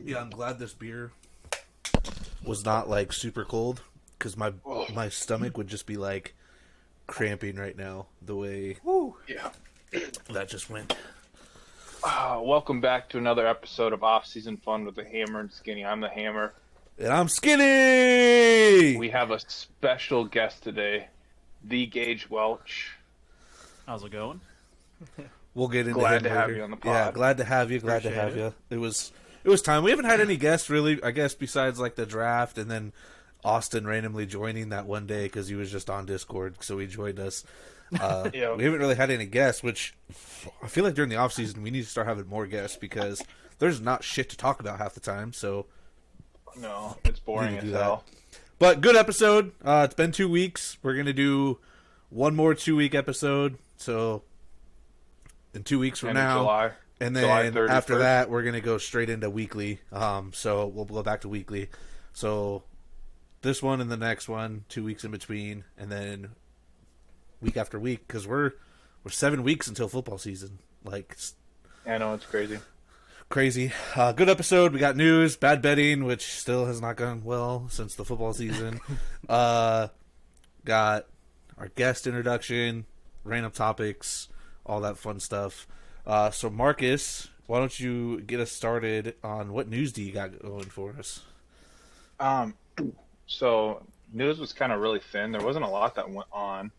Yeah, I'm glad this beer was not like super cold because my stomach would just be like cramping right now the way Yeah. that just went. Welcome back to another episode of Offseason Fun with the Hammer and Skinny. I'm the Hammer. And I'm skinny. We have a special guest today, the Gage Welch. How's it going? We'll get into Glad him to have later. you on the Yeah, pod. glad to have you. Glad to Appreciate have it. you. It was time. We haven't had any guests really. I guess besides like the draft and then Austin randomly joining that one day because he was just on Discord, so he joined us. Yep. We haven't really had any guests, which I feel like during the off season we need to start having more guests because there's not shit to talk about half the time. So, No, it's boring need to as do hell. but good episode. It's been 2 weeks. We're gonna do one more 2-week episode. So in 2 weeks from End of now, July. and July then 31st. after that, we're gonna go straight into weekly. So we'll go back to weekly. So this one and the next one, 2 weeks in between, and then week after week because we're 7 weeks until football season. Like it's I know, it's crazy. crazy. Good episode. We got news, bad betting, which still has not gone well since the football season. Got our guest introduction, random topics, all that fun stuff. So Marcus, why don't you get us started on what news do you got going for us? So news was kind of really thin. There wasn't a lot that went on.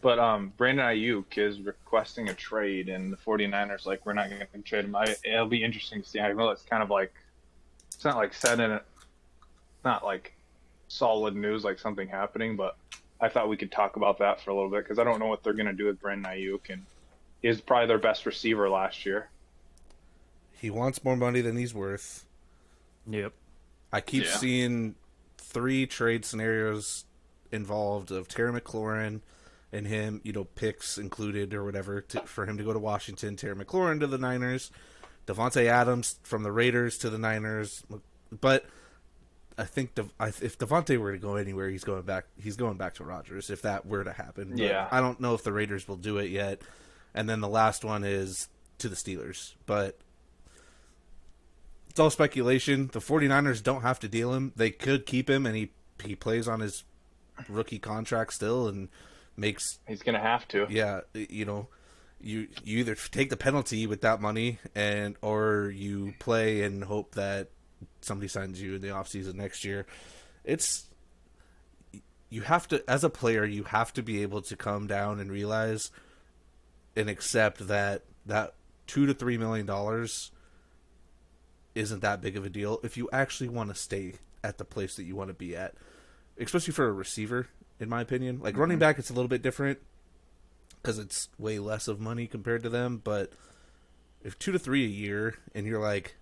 But Brandon Ayuk is requesting a trade, and the 49ers, like, we're not going to trade him. It'll be interesting to see. I know it's kind of like, it's not like set in, not like solid news, like something happening, but I thought we could talk about that for a little bit because I don't know what they're going to do with Brandon Ayuk, and he's probably their best receiver last year. He wants more money than he's worth. Yep. I keep Yeah. seeing 3 trade scenarios involved of Terry McLaurin and him, picks included or whatever, for him to go to Washington, Terry McLaurin to the Niners, Devontae Adams from the Raiders to the Niners. But I think if Devontae were to go anywhere, he's going back to Rodgers if that were to happen. But Yeah. I don't know if the Raiders will do it yet. And then the last one is to the Steelers. But it's all speculation. The 49ers don't have to deal him. They could keep him, and he plays on his rookie contract still and makes... He's going to have to. Yeah, you either take the penalty with that money or you play and hope that somebody signs you in the offseason next year. You have to, as a player, you have to be able to come down and realize and accept that $2 to $3 million isn't that big of a deal if you actually want to stay at the place that you want to be at, especially for a receiver, in my opinion. Like running back, it's a little bit different because it's way less of money compared to them. But if 2 to 3 a year and you're like,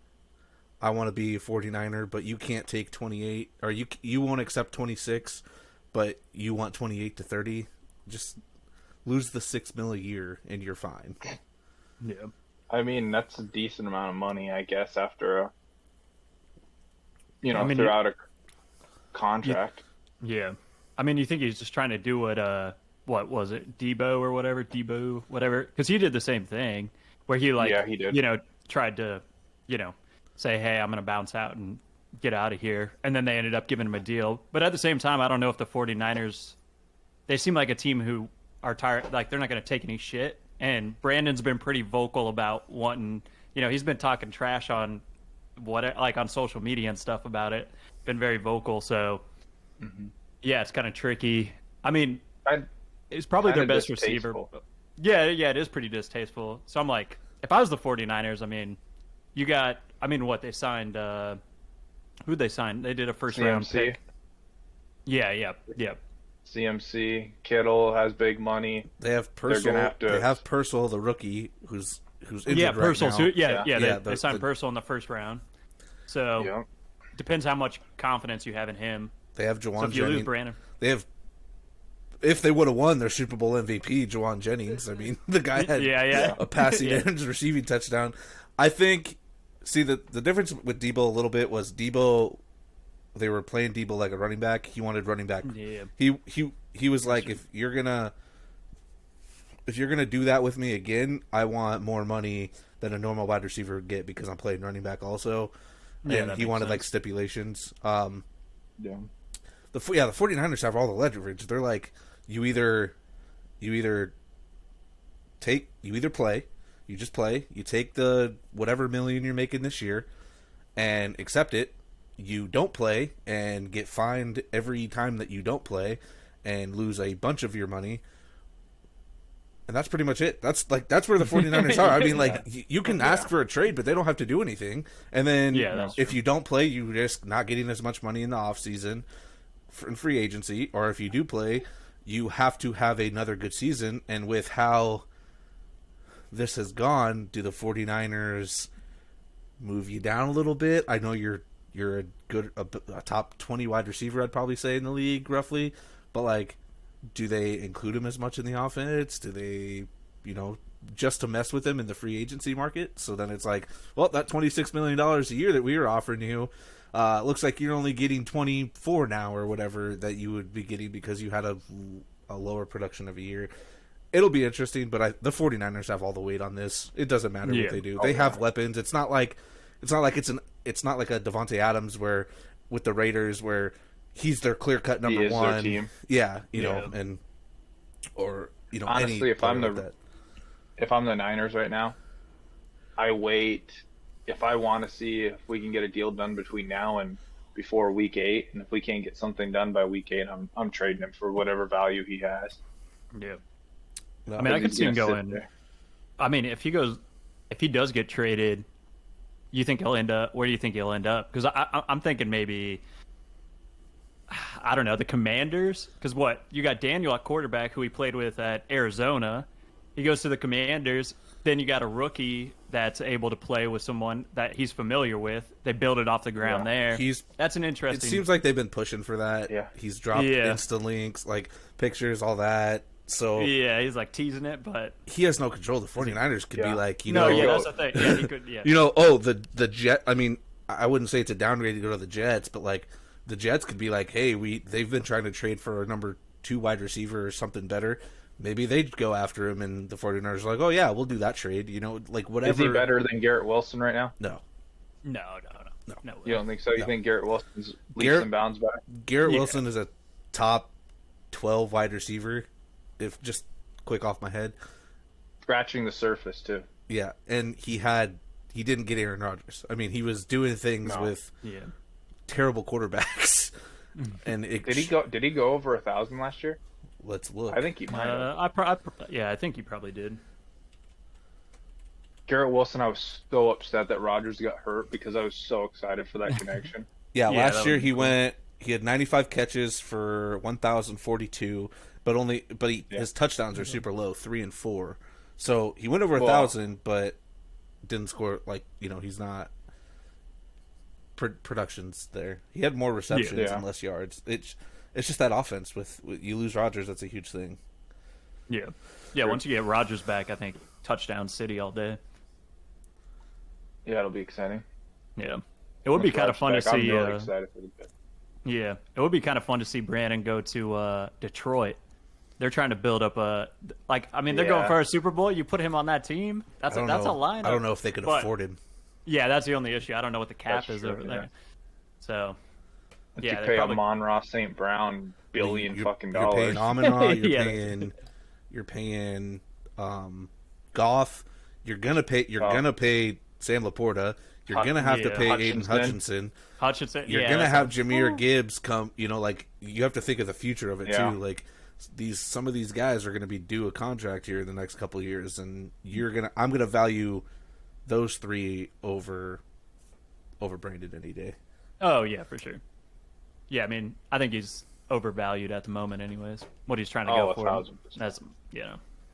I want to be a 49er, but you can't take 28, or you won't accept 26, but you want 28 to 30, just lose the $6 million a year and you're fine. Yeah. I mean, that's a decent amount of money, I guess, after mean, throughout a contract. Yeah. I mean, you think he's just trying to do what was it, Debo or whatever, because he did the same thing where he He did. tried to, say, hey, I'm going to bounce out and get out of here. And then they ended up giving him a deal. But at the same time, I don't know if the 49ers, they seem like a team who are tired, like they're not going to take any shit. And Brandon's been pretty vocal about wanting, he's been talking trash on on social media and stuff about it. Been very vocal. So, yeah, it's kind of tricky. I mean, it's probably their best receiver. Yeah, it is pretty distasteful. So I'm like, if I was the 49ers, I mean, what they signed, who'd they sign? They did a first round pick. Yeah. CMC, Kittle has big money. They have Purcell. They have Purcell, the rookie, who's injured Purcell. right now. They signed Purcell in the first round. So depends how much confidence you have in him. They have Juwan So if you lose Brandon, They have, if they would have won their Super Bowl MVP, Juwan Jennings. I mean, the guy had a passing and receiving touchdown. I think. See, the difference with Debo a little bit was Debo. They were playing Debo like a running back. He wanted running back. Yeah. He was like, if you're gonna do that with me again, I want more money than a normal wide receiver would get because I'm playing running back also. and that he makes wanted sense. like stipulations. Yeah. The 49ers have all the leverage. They're like, you either play, you just play, you take the whatever million you're making this year and accept it. You don't play and get fined every time that you don't play and lose a bunch of your money. And that's pretty much it. That's where the 49ers are. I mean, like, you can ask for a trade, but they don't have to do anything. And then if you don't play, you risk not getting as much money in the offseason in free agency. Or if you do play, you have to have another good season. And with how this has gone, do the 49ers move you down a little bit? I know you're a top 20 wide receiver, I'd probably say, in the league, roughly. But, like, do they include him as much in the offense? Do they, just to mess with him in the free agency market? So then it's like, well, that $26 million a year that we were offering you, looks like you're only getting 24 now or whatever that you would be getting because you had a lower production of a year. It'll be interesting, but the 49ers have all the weight on this. It doesn't matter what they do. They have weapons. It's not like a Devontae Adams where with the Raiders where he's their clear-cut number he is one. Their team. Yeah, and honestly, any if I'm the the Niners right now, I wait. If I want to see if we can get a deal done between now and before Week 8, and if we can't get something done by Week 8, I'm trading him for whatever value he has. Yeah. No, I mean, I could see him going. I mean, if he does get traded, you think he'll end up? Where do you think he'll end up? Because I'm thinking maybe, I don't know, the Commanders. Because you got Daniel at quarterback, who he played with at Arizona. He goes to the Commanders. Then you got a rookie that's able to play with someone that he's familiar with. They build it off the ground there. That's an interesting. It seems like they've been pushing for that. Yeah. He's dropped Insta links, like pictures, all that. So yeah, he's like teasing it, but he has no control. The 49ers could be like, that's the thing. Yeah, he could. Yeah. The Jet. I mean, I wouldn't say it's a downgrade to go to the Jets, but like the Jets could be like, hey, they've been trying to trade for a number 2 wide receiver or something better. Maybe they'd go after him, and the 49ers are like, oh yeah, we'll do that trade. Like whatever. Is he better than Garrett Wilson right now? No. No. You don't think so? You think Garrett Wilson's leaps and bounds back? Garrett Wilson is a top 12 wide receiver. If just quick off my head, Scratching the surface too. Yeah, and he didn't get Aaron Rodgers. I mean, he was doing things with terrible quarterbacks. And did he go over 1,000 last year? Let's look. I think he might have. I think he probably did. Garrett Wilson, I was so upset that Rodgers got hurt because I was so excited for that connection. Last year he had 95 catches for 1,042, but his touchdowns are super low, 3 and 4. So he went over 1,000, but didn't score. Like, he's not productions there. He had more receptions and less yards. It's just that offense. With you lose Rodgers, that's a huge thing. Yeah. Once you get Rodgers back, I think touchdown city all day. Yeah, it'll be exciting. Yeah, it would be kind of fun to see. I'm really excited for the bit. Yeah, it would be kind of fun to see Brandon go to Detroit. They're trying to build up they're going for a Super Bowl. You put him on that team. That's a lineup. I don't know if they could afford him. Yeah, that's the only issue. I don't know what the cap is over there. So, you pay Amon-Ra St. Brown billion fucking dollars. You're paying Amon-Ra. You're paying Goff. You're gonna pay Sam Laporta. You're gonna have to pay Aiden Hutchinson. You're gonna have Jahmyr Gibbs come. You have to think of the future of it too. Like some of these guys are gonna be due a contract here in the next couple of years, and I'm gonna value those 3 over Brandon any day. Oh yeah, for sure. Yeah, I mean, I think he's overvalued at the moment, anyways. What he's trying to go for. 1,000%. That's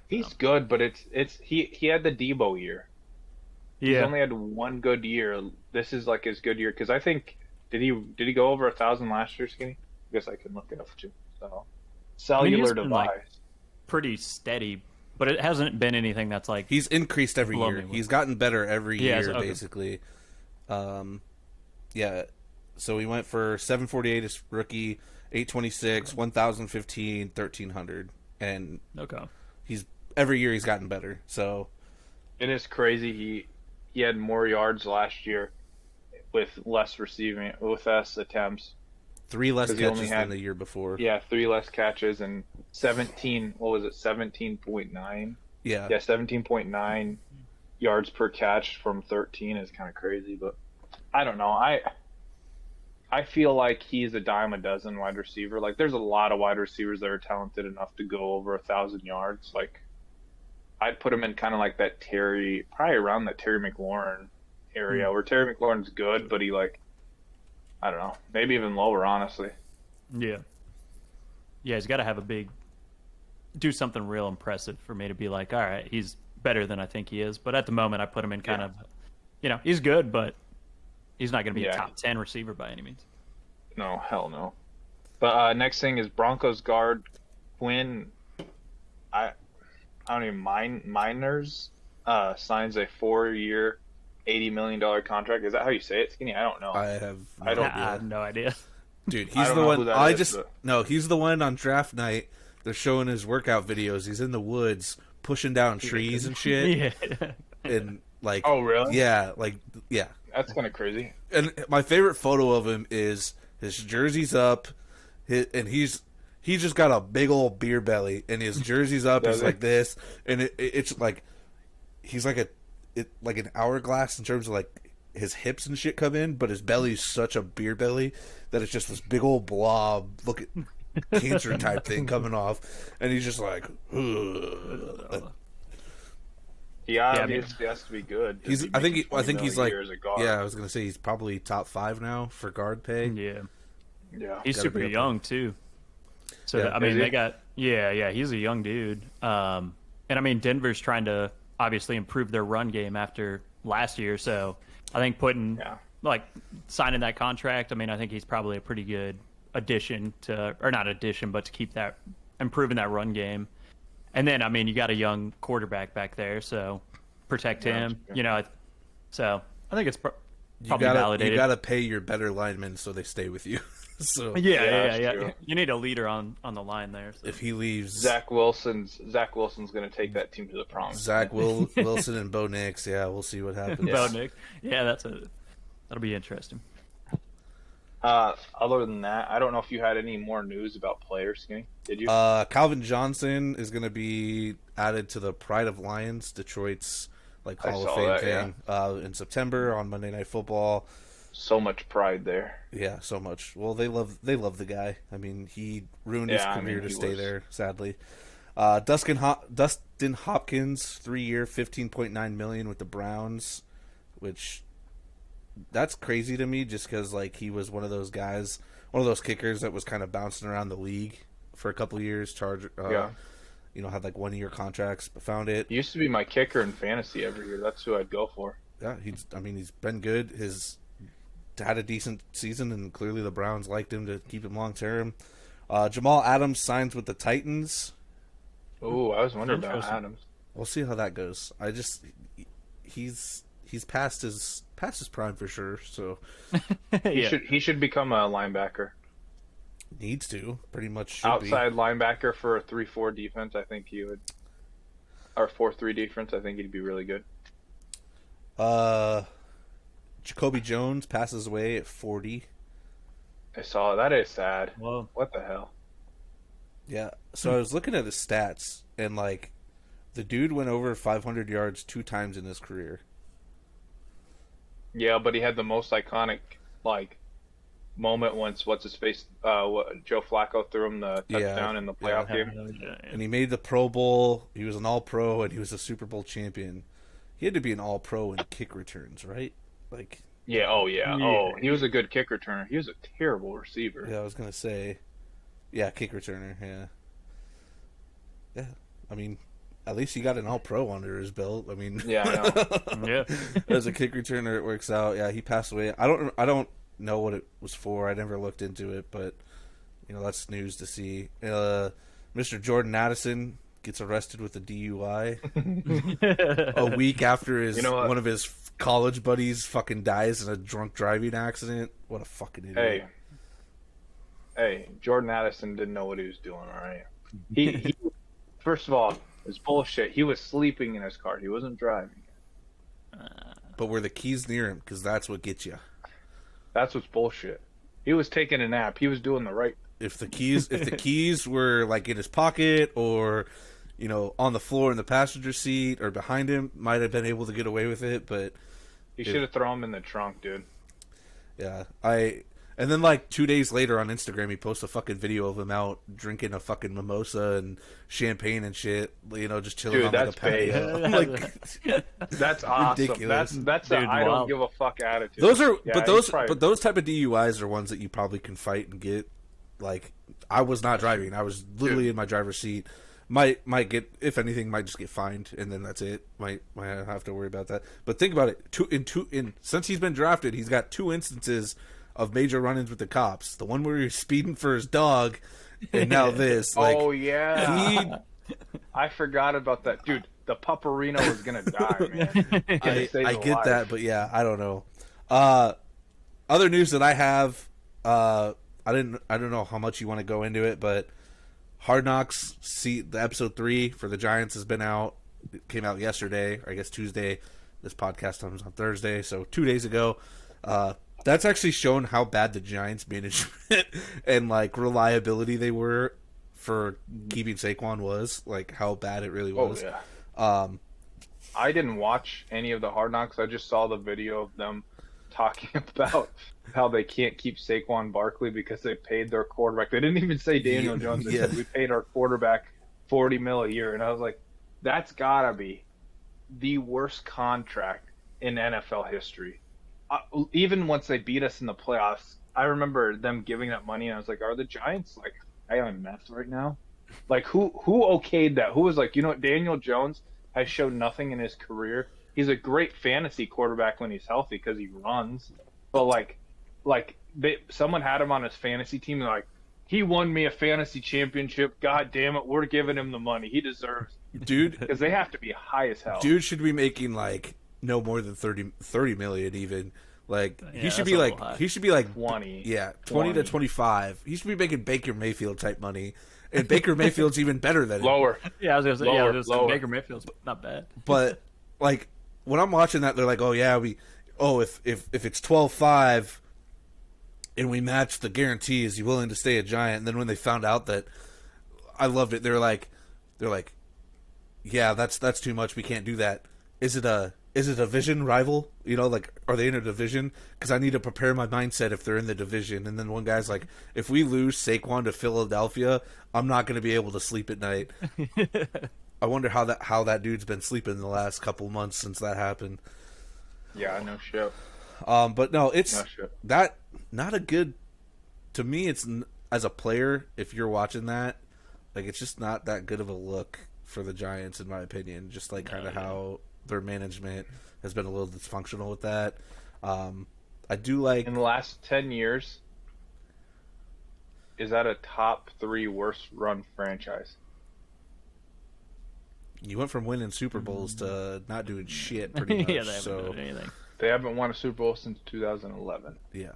He's good, but he had the Debo year. Yeah. He's only had one good year. This is like his good year because I think did he go over 1,000 last year, Skinny? I guess I can look it up too. So cellular device, pretty steady, but it hasn't been anything that's like he's increased every year. He's gotten better every year, okay. Basically. So he went for 748 as rookie, 826, 1,015, 1,300, and he's every year he's gotten better. So it is crazy. He had more yards last year with less attempts. 3 less 'Cause he only catches had- than the year before. Yeah, 3 less catches and 17. What was it? 17.9. Yeah. Yeah, 17.9 yards per catch from 13 is kind of crazy, but I don't know. I feel like he's a dime a dozen wide receiver. Like, there's a lot of wide receivers that are talented enough to go over 1,000 yards. Like, I'd put him in kind of like that probably around that Terry McLaurin area, where Terry McLaurin's good, but he like, I don't know, maybe even lower, honestly. Yeah. Yeah, he's got to have do something real impressive for me to be like, all right, he's better than I think he is. But at the moment, I put him in kind of, he's good, but he's not going to be a top 10 receiver by any means. No, hell no. But next thing is Broncos guard Quinn. I don't even mind. Miners signs a 4-year, $80 million contract. Is that how you say it, Skinny? I don't know. I have I have no idea. Dude, I he's don't the know one. who that is, He's the one on draft night. They're showing his workout videos. He's in the woods pushing down trees and shit. Yeah. And like, Oh, really? Yeah, That's kind of crazy. And my favorite photo of him is his jersey's up, and he's just got a big old beer belly, and his jersey's up is like this, and it's like he's like an hourglass in terms of like his hips and shit come in, but his belly's such a beer belly that it's just this big old blob looking cancer type thing coming off, and he's just like, ugh. He obviously has to be good. I think he's like, as a guard. yeah, I was gonna say he's probably top 5 now for guard pay. Yeah. Yeah. He's Gotta super be up young too. So Yeah. I mean, Is he? they got he's a young dude. And I mean, Denver's trying to obviously improve their run game after last year. So I think signing that contract. I mean, I think he's probably a pretty good addition but to keep that improving that run game. And then I mean, you got a young quarterback back there, so protect him. So I think it's probably validated. You gotta pay your better linemen so they stay with you. So Yeah. true. You need a leader on the line there. So. if he leaves, Zach Wilson's going to take that team to the promise. Wilson and Bo Nix, yeah, we'll see what happens. Bo Nix. Yeah, that'll be interesting. Other than that, I don't know if you had any more news about players, Skinny. Did you? Calvin Johnson is going to be added to the Pride of Lions, Detroit's Hall of Fame thing, in September on Monday Night Football. So much pride there. Yeah, so much. Well, they love the guy. I mean, he ruined his career to stay there, sadly. Dustin Hopkins, 3-year, $15.9 million with the Browns, which that's crazy to me just because he was one of those guys, one of those kickers that was kind of bouncing around the league for a couple of years. Had 1-year contracts, but found it. He used to be my kicker in fantasy every year. That's who I'd go for. Yeah, he's been good. Had a decent season, and clearly the Browns liked him to keep him long term. Jamal Adams signs with the Titans. Oh, I was wondering about Adams. We'll see how that goes. He's past his prime for sure. So he should become a linebacker. Needs to pretty much should outside linebacker for a 3-4 defense. I think he would, or 4-3 defense. I think he'd be really good. Jacoby Jones passes away at 40. I saw that. Is sad. Whoa. What the hell? Yeah. So I was looking at his stats, and the dude went over 500 yards 2 times in his career. Yeah, but he had the most iconic moment once. What's his face? Joe Flacco threw him the touchdown in the playoff game. And he made the Pro Bowl. He was an All-Pro, and he was a Super Bowl champion. He had to be an All-Pro in kick returns, right? Yeah. Oh yeah. Oh, he was a good kick returner. He was a terrible receiver. Yeah, I was gonna say. Yeah, kick returner. Yeah. Yeah. I mean, at least he got an All-Pro under his belt. I mean. Yeah, I know. Yeah. As a kick returner, it works out. Yeah, he passed away. I don't know what it was for. I never looked into it, but that's news to see. Mr. Jordan Addison gets arrested with a DUI a week after one of his college buddies fucking dies in a drunk driving accident. What a fucking idiot. Hey, Jordan Addison didn't know what he was doing, all right? He first of all, it's bullshit. He was sleeping in his car. He wasn't driving. But were the keys near him? Because that's what gets you. That's what's bullshit. He was taking a nap. He was doing the right. If the keys were like in his pocket or, on the floor in the passenger seat or behind him, might have been able to get away with it. But You should have thrown him in the trunk, dude. yeah, and then like 2 days later on Instagram, he posts a fucking video of him out drinking a fucking mimosa and champagne and shit. Just chilling Dude, on like a that's patio. I'm like, That's awesome. ridiculous. That's Dude, a I don't wow. give a fuck attitude. those are, Yeah, but he's probably- those type of DUIs are ones that you probably can fight and get. Like, I was not driving. I was literally in my driver's seat. Might get, if anything, might just get fined, and then that's it. Might have to worry about that. But think about it. Since he's been drafted, he's got 2 instances of major run-ins with the cops. The one where he was speeding for his dog, and now this. Like, Oh yeah, I forgot about that, dude. The Pupperino was gonna die, man. I get that, but yeah, I don't know. Other news that I have, I don't know how much you want to go into it, but Hard Knocks, the episode 3 for the Giants has been out. It came out yesterday, or I guess Tuesday. This podcast comes on Thursday, so 2 days ago. That's actually shown how bad the Giants management and like reliability they were for keeping Saquon was, like how bad it really was. Oh yeah. I didn't watch any of the Hard Knocks. I just saw the video of them talking about how they can't keep Saquon Barkley because they paid their quarterback. They didn't even say Daniel Jones. They said we paid our quarterback $40 million a year, and I was like, that's gotta be the worst contract in NFL history. Even once they beat us in the playoffs, I remember them giving that money, and I was like, are the Giants like on meth right now? Like who okayed that? Who was like, what, Daniel Jones has shown nothing in his career. He's a great fantasy quarterback when he's healthy because he runs. But someone had him on his fantasy team, and like, he won me a fantasy championship. God damn it, we're giving him the money he deserves, dude. Because they have to be high as hell. Dude should be making like no more than 30 million even. Like Yeah, he should that's be a like little high. 20. Yeah, 20 to 25. He should be making Baker Mayfield type money, and Baker Mayfield's even better than him. Lower. Yeah, I was gonna say, Lower. Baker Mayfield's not bad. But like when I'm watching that, they're like, oh yeah, if it's 12-5 and we match the guarantee, is he willing to stay a Giant? And then when they found out that, I loved it. They're like, yeah, that's too much. We can't do that. Is it a division rival? Like, are they in a division? Because I need to prepare my mindset if they're in the division. And then one guy's like, if we lose Saquon to Philadelphia, I'm not going to be able to sleep at night. I wonder how that dude's been sleeping the last couple months since that happened. Yeah, no shit. But no, it's No shit. that not a good. To me, it's as a player, if you're watching that, like it's just not that good of a look for the Giants, in my opinion. Just like kind of how their management has been a little dysfunctional with that. I do like In the last 10 years, is that a top 3 worst run franchise? you went from winning Super Bowls to not doing shit pretty much. Yeah, they haven't so done anything. They haven't won a Super Bowl since 2011. yeah,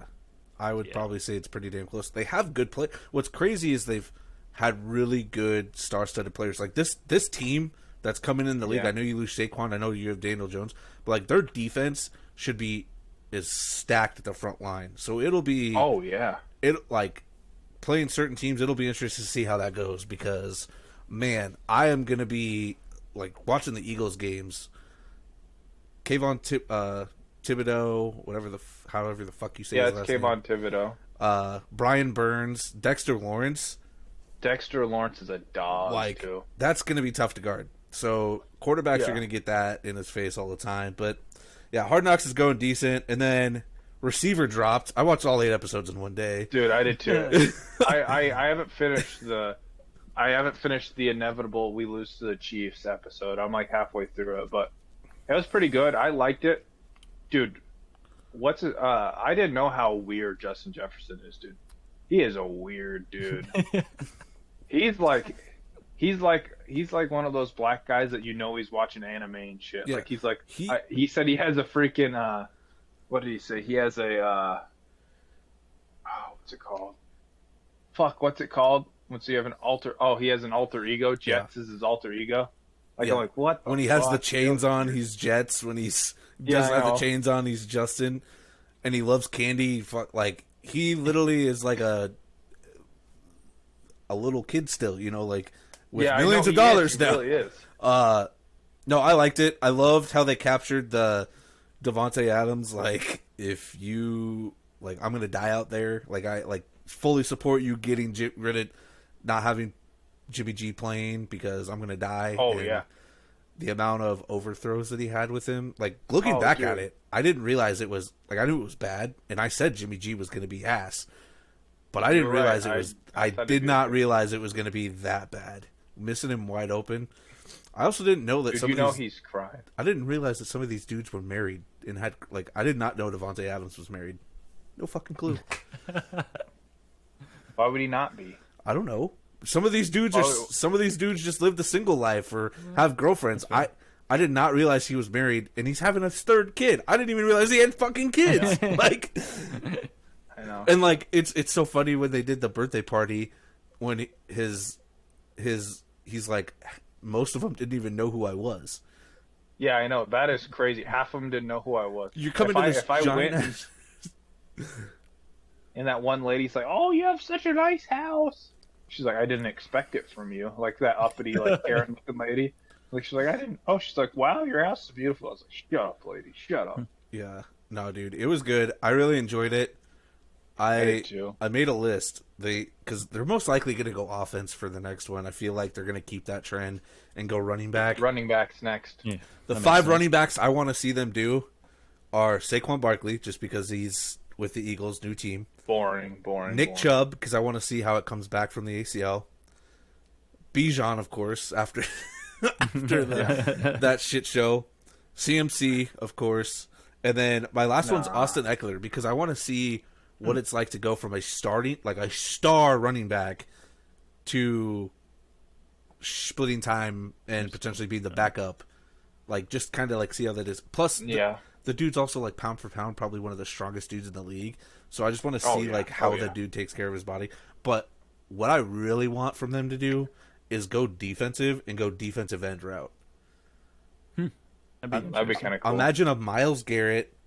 I would probably say it's pretty damn close. They have good play. What's crazy is they've had really good star-studded players. Like this team that's coming in the league. Yeah. I know you lose Saquon. I know you have Daniel Jones, but like their defense is stacked at the front line. So it'll be Oh yeah. like playing certain teams. It'll be interesting to see how that goes because man, I am gonna be like watching the Eagles games. Kayvon Thibodeau, however the fuck you say Yeah, his it's last name. Kayvon Thibodeau. Brian Burns, Dexter Lawrence. Dexter Lawrence is a dog Like too. that's going to be tough to guard. So quarterbacks Yeah. are going to get that in his face all the time. But yeah, Hard Knocks is going decent. And then Receiver dropped. I watched all 8 episodes in one day. Dude, I did too. I haven't finished the inevitable we lose to the Chiefs episode. I'm like halfway through it, but it was pretty good. I liked it. Dude, I didn't know how weird Justin Jefferson is, dude. He is a weird dude. He's like one of those black guys that he's watching anime and shit. Yeah. Like he's like He- he said he has a freaking what did he say? He has a what's it called? Fuck, what's it called? Once you have he has an alter ego. Jets is his alter ego. Like Yeah. I'm like, what? When he has the chains on, he's Jets. When he doesn't I have the know. chains on, he's Justin. and he loves candy. Like he literally is like a little kid still, you know, like with millions of dollars now. He really is. No, I liked it. I loved how they captured the Devontae Adams. Like, if you like, I'm gonna die out there. Like, I like fully support you getting rid of not having Jimmy G playing because I'm gonna die. Oh, and yeah. the amount of overthrows that he had with him. Like, looking back at it, I didn't realize it was like, I knew it was bad, and I said Jimmy G was gonna be ass, but I didn't realize it was. I did not realize it was gonna be that bad. Missing him wide open. I also didn't know that Dude, some you of know these, he's crying. I didn't realize that some of these dudes were married and had like, I did not know Devontae Adams was married. No fucking clue. Why would he not be? I don't know. Some of these dudes just live the single life or have girlfriends. I did not realize he was married and he's having a third kid. I didn't even realize he had fucking kids. Like, I know. and like it's so funny when they did the birthday party when he's like, most of them didn't even know who I was. Yeah, I know. That is crazy. Half of them didn't know who I was. You're coming to this if I went and that one lady's like, "Oh, you have such a nice house." She's like, "I didn't expect it from you." Like that uppity, like Karen looking lady. Like she's like, "I didn't." Oh, she's like, "Wow, your house is beautiful." I was like, "Shut up, lady. Shut up." Yeah. No, dude, it was good. I really enjoyed it. I did too. I made a list. Because they're most likely going to go offense for the next one. I feel like they're going to keep that trend and go running back. Running backs next. Yeah, the 5 running backs I want to see them do are Saquon Barkley, just because he's with the Eagles' new team. Boring. Nick Chubb, because I want to see how it comes back from the ACL. Bijan, of course, after that shit show. CMC, of course. And then my last one's Austin Eckler, because I want to see what it's like to go from a star running back to splitting time and potentially being the backup. Like, just kind of like see how that is. Plus, the dude's also like pound for pound probably one of the strongest dudes in the league. So I just want to see like how the dude takes care of his body. But what I really want from them to do is go defensive and go defensive end route. That'd be kind of cool. Imagine a Myles Garrett,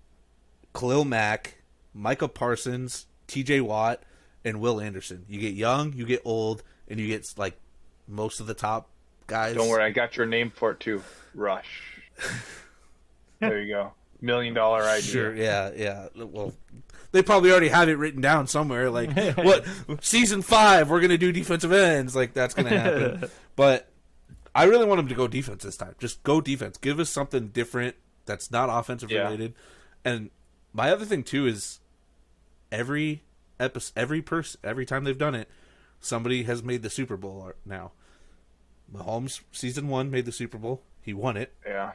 Khalil Mack, Micah Parsons, TJ Watt, and Will Anderson. You get young, you get old, and you get like most of the top guys. Don't worry, I got your name for it too. Rush. There you go. $1 million idea. Sure, yeah. Well, they probably already have it written down somewhere. Like, what, season 5, we're going to do defensive ends. Like, that's going to happen. But I really want them to go defense this time. Just go defense. Give us something different that's not offensive related. And my other thing too is every time they've done it, somebody has made the Super Bowl now. Mahomes season 1 made the Super Bowl. He won it. Yeah.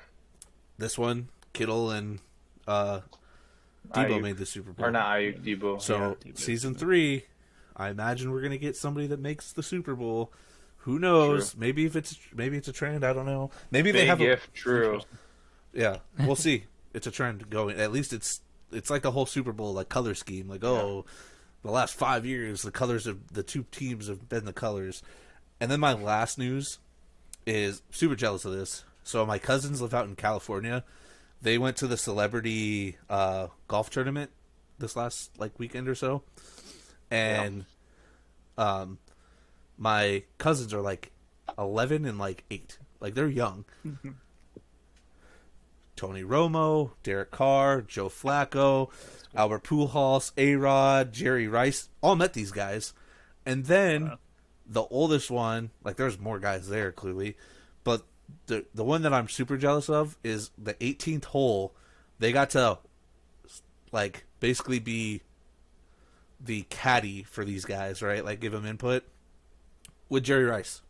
This one, Kittle and Debo made the Super Bowl. Or not Ayuk, Debo. So season 3, I imagine we're gonna get somebody that makes the Super Bowl. Who knows? True. Maybe it's a trend. I don't know. Maybe they have true. Yeah, we'll see. It's a trend going. At least it's like the whole Super Bowl like color scheme. Like, the last 5 years, the colors of the two teams have been the colors. And then my last news is super jealous of this. So my cousins live out in California. They went to the celebrity golf tournament this last weekend or so, and my cousins are 11 and 8. Like, they're young. Mm-hmm. Tony Romo, Derek Carr, Joe Flacco, Albert Pujols, A-Rod, Jerry Rice, all met these guys. And then the oldest one, there's more guys there clearly, but the one that I'm super jealous of is the 18th hole. They got to basically be the caddy for these guys, right? Give them input with Jerry Rice.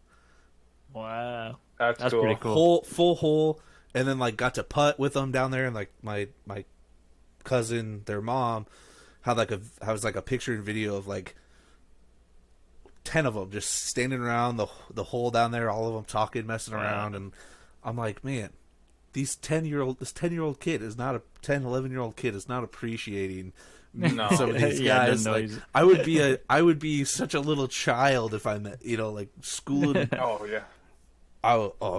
Wow, that's cool. Pretty cool. Full hole, and then got to putt with them down there, and my cousin, their mom, had a picture and video of 10 of them just standing around the hole down there, all of them talking, messing around, and I'm like, man, this 10-year-old kid is not 11-year-old kid is not appreciating some of these guys. I would be such a little child if I met, schooling. Oh yeah.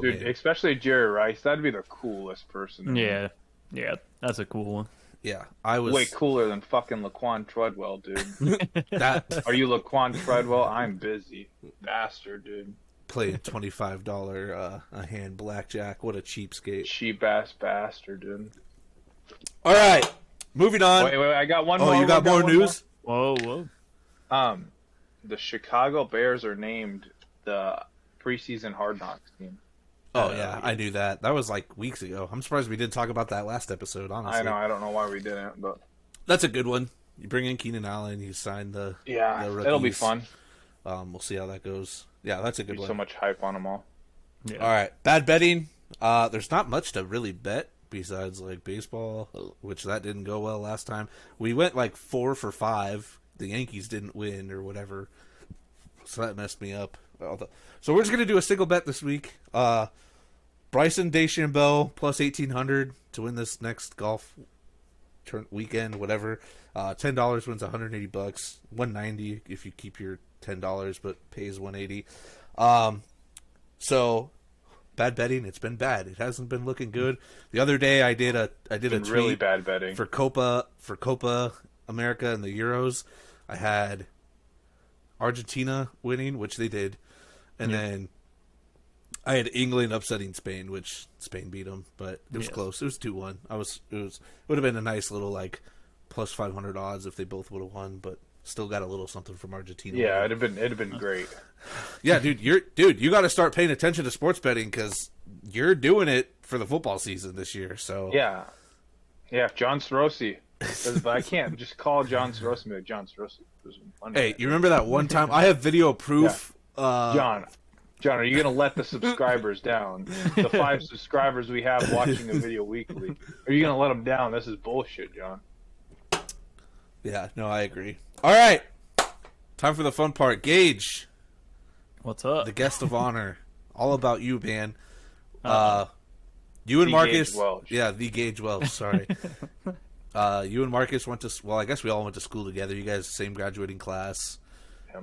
Dude, man. Especially Jerry Rice, that'd be the coolest person. Yeah, that's a cool one. Yeah, I was way cooler than fucking Laquan Treadwell, dude. that Are you Laquan Treadwell? I'm busy, bastard, dude. playing $25 a hand blackjack. What a cheapskate! Cheap ass bastard, dude. All right, moving on. Wait, I got one Oh, more. you got more news? Whoa. The Chicago Bears are named the preseason Hard Knocks team. Oh yeah, I knew that. That was like weeks ago. I'm surprised we didn't talk about that last episode. Honestly, I know. I don't know why we didn't, but that's a good one. You bring in Keenan Allen. You sign the rookies. it'll be fun. We'll see how that goes. Yeah, that's a good one. So much hype on them all. Yeah. All right, bad betting. There's not much to really bet besides like baseball, which that didn't go well last time. We went like 4 for 5. The Yankees didn't win or whatever, so that messed me up. So we're just gonna do a single bet this week. Bryson DeChambeau plus 1,800 to win this next golf weekend, whatever. $10 wins $180, $190 if you keep your $10, but pays $180. So bad betting. It's been bad. It hasn't been looking good. The other day I did a tweet really bad betting for Copa America and the Euros. I had Argentina winning, which they did, and then I had England upsetting Spain, which Spain beat them, but it was close. It was 2-1. It would have been a nice little like plus 500 odds if they both would have won, but still got a little something from Argentina. Yeah, it'd have been great. Yeah, dude, you got to start paying attention to sports betting because you're doing it for the football season this year. So Yeah, if John Strossi, but I can't just call John Strossi and be like, John Strossi was funny. Hey, you remember that one time? I have video proof. John, are you gonna let the subscribers down? The 5 subscribers we have watching the video weekly, are you gonna let them down? This is bullshit, John. Yeah, no, I agree. All right, time for the fun part. Gage, What's up? the guest of honor, all about you, man. You and The Marcus, Gage Welch. yeah, the Gage Welch. Sorry. You and Marcus went to. Well, I guess we all went to school together. You guys, same graduating class.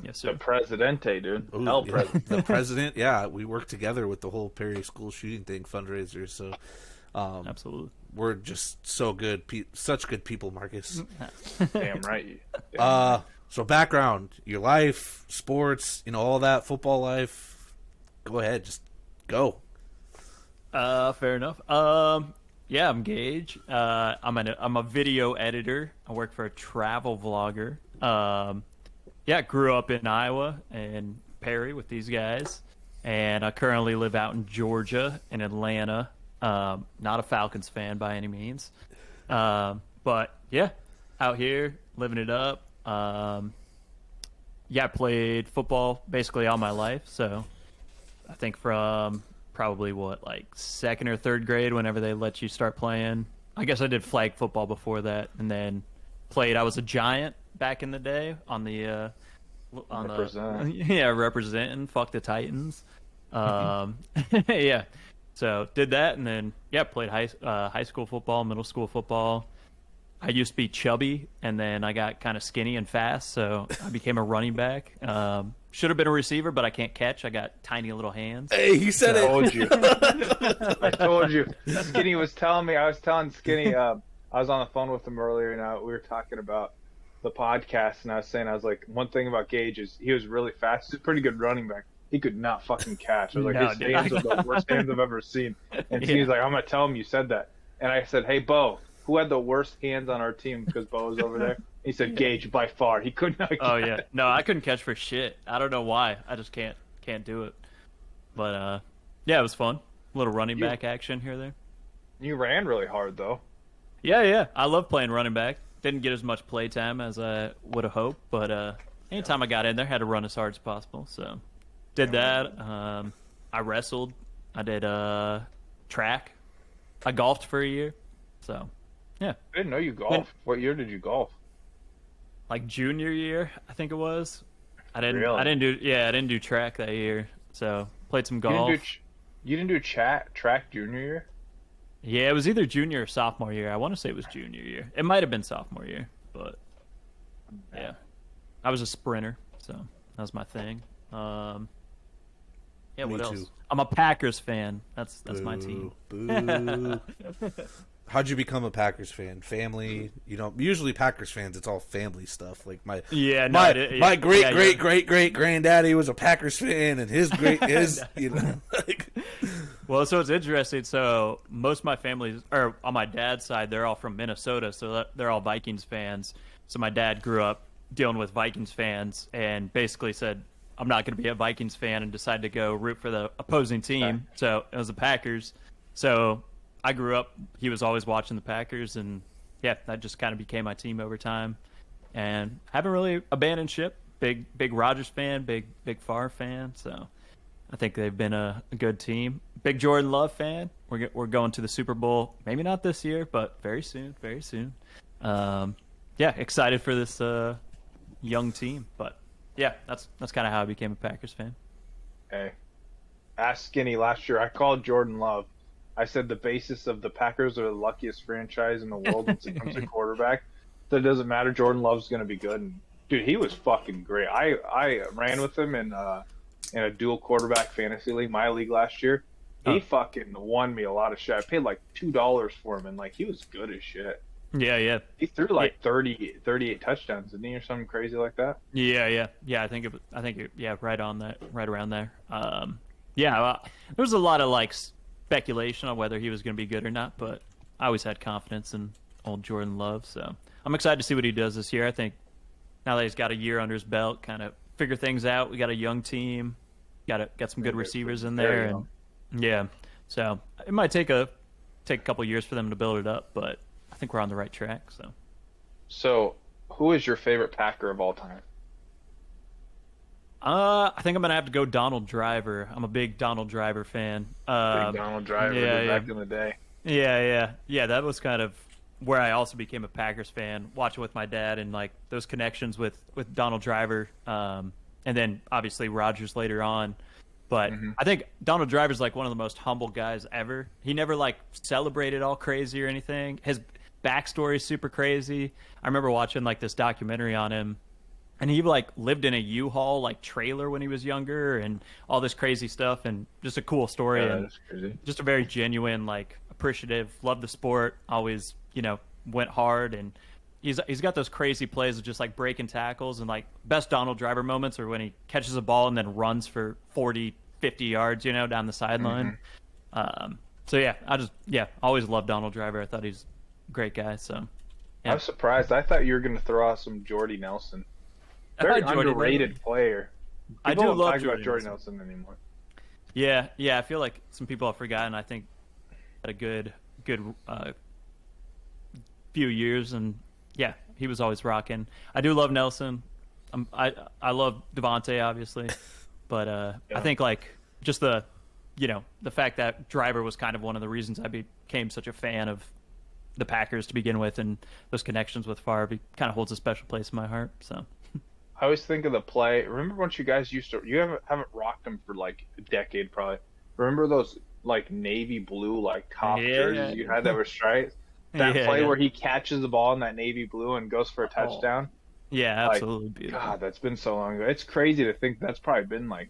Yes, sir. The Presidente, dude. Ooh, El yeah, Presidente. the president. Yeah, we worked together with the whole Perry school shooting thing fundraiser. So, Absolutely. we're just so good, such good people, Marcus. Damn right. So background, your life, sports, all that, football life. Go ahead, just go. Fair enough. Yeah, I'm Gage. I'm a video editor. I work for a travel vlogger. Grew up in Iowa and Perry with these guys, and I currently live out in Georgia, in Atlanta. Not a Falcons fan by any means, but yeah, out here living it up. I played football basically all my life, so I think from probably like 2nd or 3rd grade, whenever they let you start playing. I guess I did flag football before that, and then played. I was a Giant back in the day on the representing. Fuck the Titans. Yeah. So did that, and then played high school football, middle school football. I used to be chubby, and then I got kind of skinny and fast, so I became a running back. Should have been a receiver, but I can't catch. I got tiny little hands. Hey, he said I it. told you. I told you. Skinny was telling me. I was telling Skinny. I was on the phone with him earlier, and we were talking about the podcast, and I was like, one thing about Gage is he was really fast. He's a pretty good running back. He could not fucking catch. I was like, No, his dude. hands are the worst hands I've ever seen. And Yeah. he's like, I'm gonna tell him you said that. And I said, hey, Bo, who had the worst hands on our team? Because Bo was over there. He said, Gage, by far. He could not catch. Oh yeah, no, I couldn't catch for shit. I don't know why. I just can't do it. But it was fun. A little running back action here there. You ran really hard, though. Yeah. I love playing running back. Didn't get as much play time as I would have hoped, but anytime I got in there, had to run as hard as possible. So did that. I wrestled. I did track. I golfed for a year. So yeah, I didn't know you golfed. What year did you golf? like junior year, I think it was. I didn't do track that year. So played some golf. You didn't do track junior year? Yeah, it was either junior or sophomore year. I want to say it was junior year. It might have been sophomore year, but yeah. I was a sprinter, so that was my thing. What Me else? too. I'm a Packers fan. That's my team. Boo. how'd you become a Packers fan? Family, usually Packers fans, it's all family stuff. Like my great granddaddy was a Packers fan, and his like. Well, so it's interesting. So most of my family, or on my dad's side, they're all from Minnesota, so they're all Vikings fans. So my dad grew up dealing with Vikings fans, and basically said, "I'm not going to be a Vikings fan," and decided to go root for the opposing team. So it was the Packers. So I grew up. He was always watching the Packers, and yeah, that just kind of became my team over time. And haven't really abandoned ship. Big Rodgers fan, big Favre fan. So I think they've been a good team. Big Jordan Love fan. We're going to the Super Bowl. Maybe not this year, but very soon. Very soon. Yeah, excited for this young team. But yeah, that's kind of how I became a Packers fan. Hey, ask Skinny last year. I called Jordan Love. I said the basis of the Packers are the luckiest franchise in the world when it comes to quarterback. So it doesn't matter. Jordan Love's going to be good. And, dude, he was fucking great. I ran with him in a dual quarterback fantasy league, my league last year. He fucking won me a lot of shit. I paid like $2 for him, and like he was good as shit. Yeah. He threw like 38 touchdowns, didn't he, or something crazy like that? Yeah. I think right on that, right around there. There was a lot of like speculation on whether he was going to be good or not, but I always had confidence in old Jordan Love. So I'm excited to see what he does this year. I think now that he's got a year under his belt, kind of figure things out. We got a young team, got some good receivers in there, and yeah. So it might take a couple years for them to build it up, but I think we're on the right track. So who is your favorite Packer of all time? I think I'm gonna have to go Donald Driver. I'm a big Donald Driver fan. Big Donald Driver back in the day. Yeah. That was kind of where I also became a Packers fan, watching with my dad and like those connections with Donald Driver, and then obviously Rodgers later on. But I think Donald Driver's like one of the most humble guys ever. He never like celebrated all crazy or anything. His backstory is super crazy. I remember watching like this documentary on him, and he like lived in a U-Haul like trailer when he was younger, and all this crazy stuff, and just a cool story, and that's crazy. Just a very genuine, like appreciative, loved the sport, always went hard, and he's got those crazy plays of just like breaking tackles, and like best Donald Driver moments are when he catches a ball and then runs for 40, 50 yards, down the sideline. So yeah, always loved Donald Driver. I thought he's a great guy. So yeah. I'm surprised. I thought you were going to throw out some Jordy Nelson. Very underrated player. I do love Jordy Nelson anymore. Yeah. I feel like some people have forgotten. I think had a good few years, and yeah, he was always rocking. I do love Nelson. I love Devontae, obviously, but I think like just the fact that Driver was kind of one of the reasons I became such a fan of the Packers to begin with, and those connections with Favre kind of holds a special place in my heart. So I always think of the play. Remember once you guys you haven't rocked them for like a decade probably. Remember those like navy blue like top jerseys you had that were striped? That play where he catches the ball in that navy blue and goes for a touchdown. Yeah, absolutely beautiful. God, that's been so long ago. It's crazy to think that's probably been like